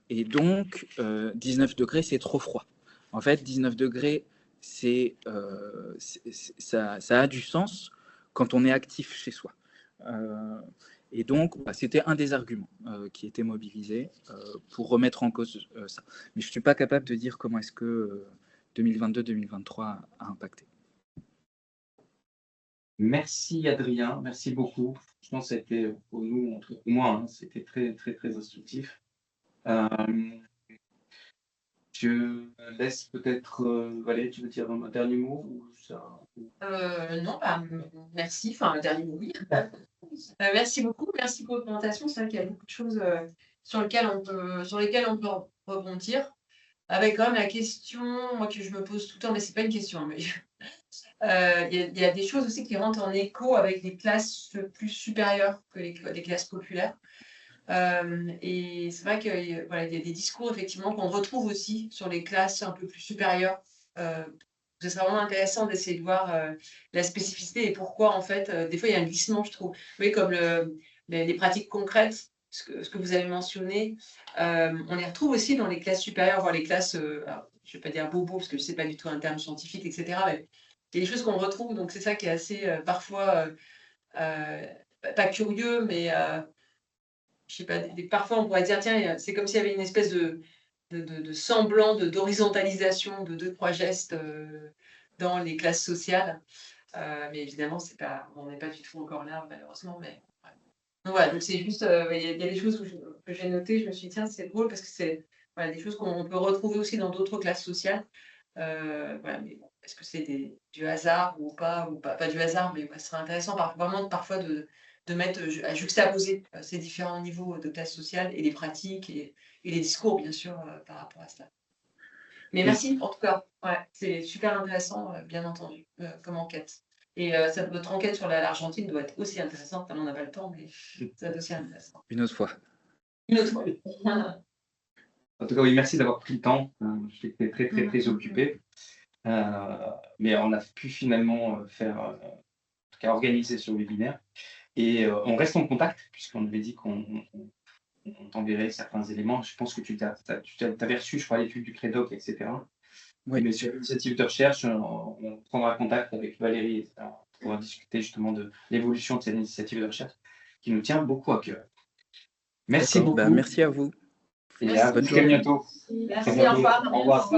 Et donc, 19 degrés, c'est trop froid. En fait, 19 degrés, ça a du sens quand on est actif chez soi. Et donc, c'était un des arguments qui était mobilisé pour remettre en cause ça. Mais je ne suis pas capable de dire comment est-ce que 2022-2023 a impacté. Merci Adrien, merci beaucoup. Je pense que c'était pour nous, pour moi, hein, c'était très, très, très instructif. Je laisse peut-être, Valérie, tu veux dire un dernier mot ou ça... Non, merci. Enfin, un dernier mot, oui. Merci beaucoup. Merci pour votre présentation. C'est vrai qu'il y a beaucoup de choses sur lesquelles on peut rebondir. Avec quand même la question, moi, que je me pose tout le temps, mais ce n'est pas une question, mais il y a des choses aussi qui rentrent en écho avec les classes plus supérieures que les classes populaires. Et c'est vrai qu'il voilà, y a des discours effectivement qu'on retrouve aussi sur les classes un peu plus supérieures. Ce serait vraiment intéressant d'essayer de voir la spécificité et pourquoi en fait, des fois il y a un glissement, je trouve. Oui, comme les pratiques concrètes, ce que vous avez mentionné, on les retrouve aussi dans les classes supérieures, voire les classes, alors, je ne vais pas dire bobo parce que ce n'est pas du tout un terme scientifique, etc. Mais il y a des choses qu'on retrouve, donc c'est ça qui est assez parfois pas curieux, mais je sais pas, parfois on pourrait dire, tiens, c'est comme s'il y avait une espèce de semblant d'horizontalisation de 2-3 gestes dans les classes sociales. Mais évidemment, on n'est pas du tout encore là, malheureusement. Mais, ouais. Donc voilà, donc c'est juste, il y a des choses que j'ai notées, je me suis dit, tiens, c'est drôle parce que c'est voilà, des choses qu'on peut retrouver aussi dans d'autres classes sociales. Voilà, mais bon, est-ce que c'est du hasard ou pas du hasard, mais ce serait intéressant vraiment parfois de mettre à juxtaposer ces différents niveaux de classe sociale et les pratiques et les discours, bien sûr, par rapport à cela. Mais merci, en tout cas. Ouais, c'est super intéressant, bien entendu, comme enquête. Et votre enquête sur l'Argentine doit être aussi intéressante. On n'a pas le temps, mais ça doit être aussi intéressant. Une autre fois. Une autre fois. En tout cas, oui, merci d'avoir pris le temps. J'étais très, très, très occupé. Mais on a pu finalement en tout cas, organiser ce webinaire. Et on reste en contact, puisqu'on avait dit qu'on t'enverrait certains éléments. Je pense que tu avais reçu, je crois, l'étude du CREDOC, etc. Oui. Mais sur l'initiative de recherche, on prendra contact avec Valérie, etc., pour discuter justement de l'évolution de cette initiative de recherche qui nous tient beaucoup à cœur. Merci beaucoup. Merci à vous. Et à très bientôt. Merci, au revoir. Au revoir.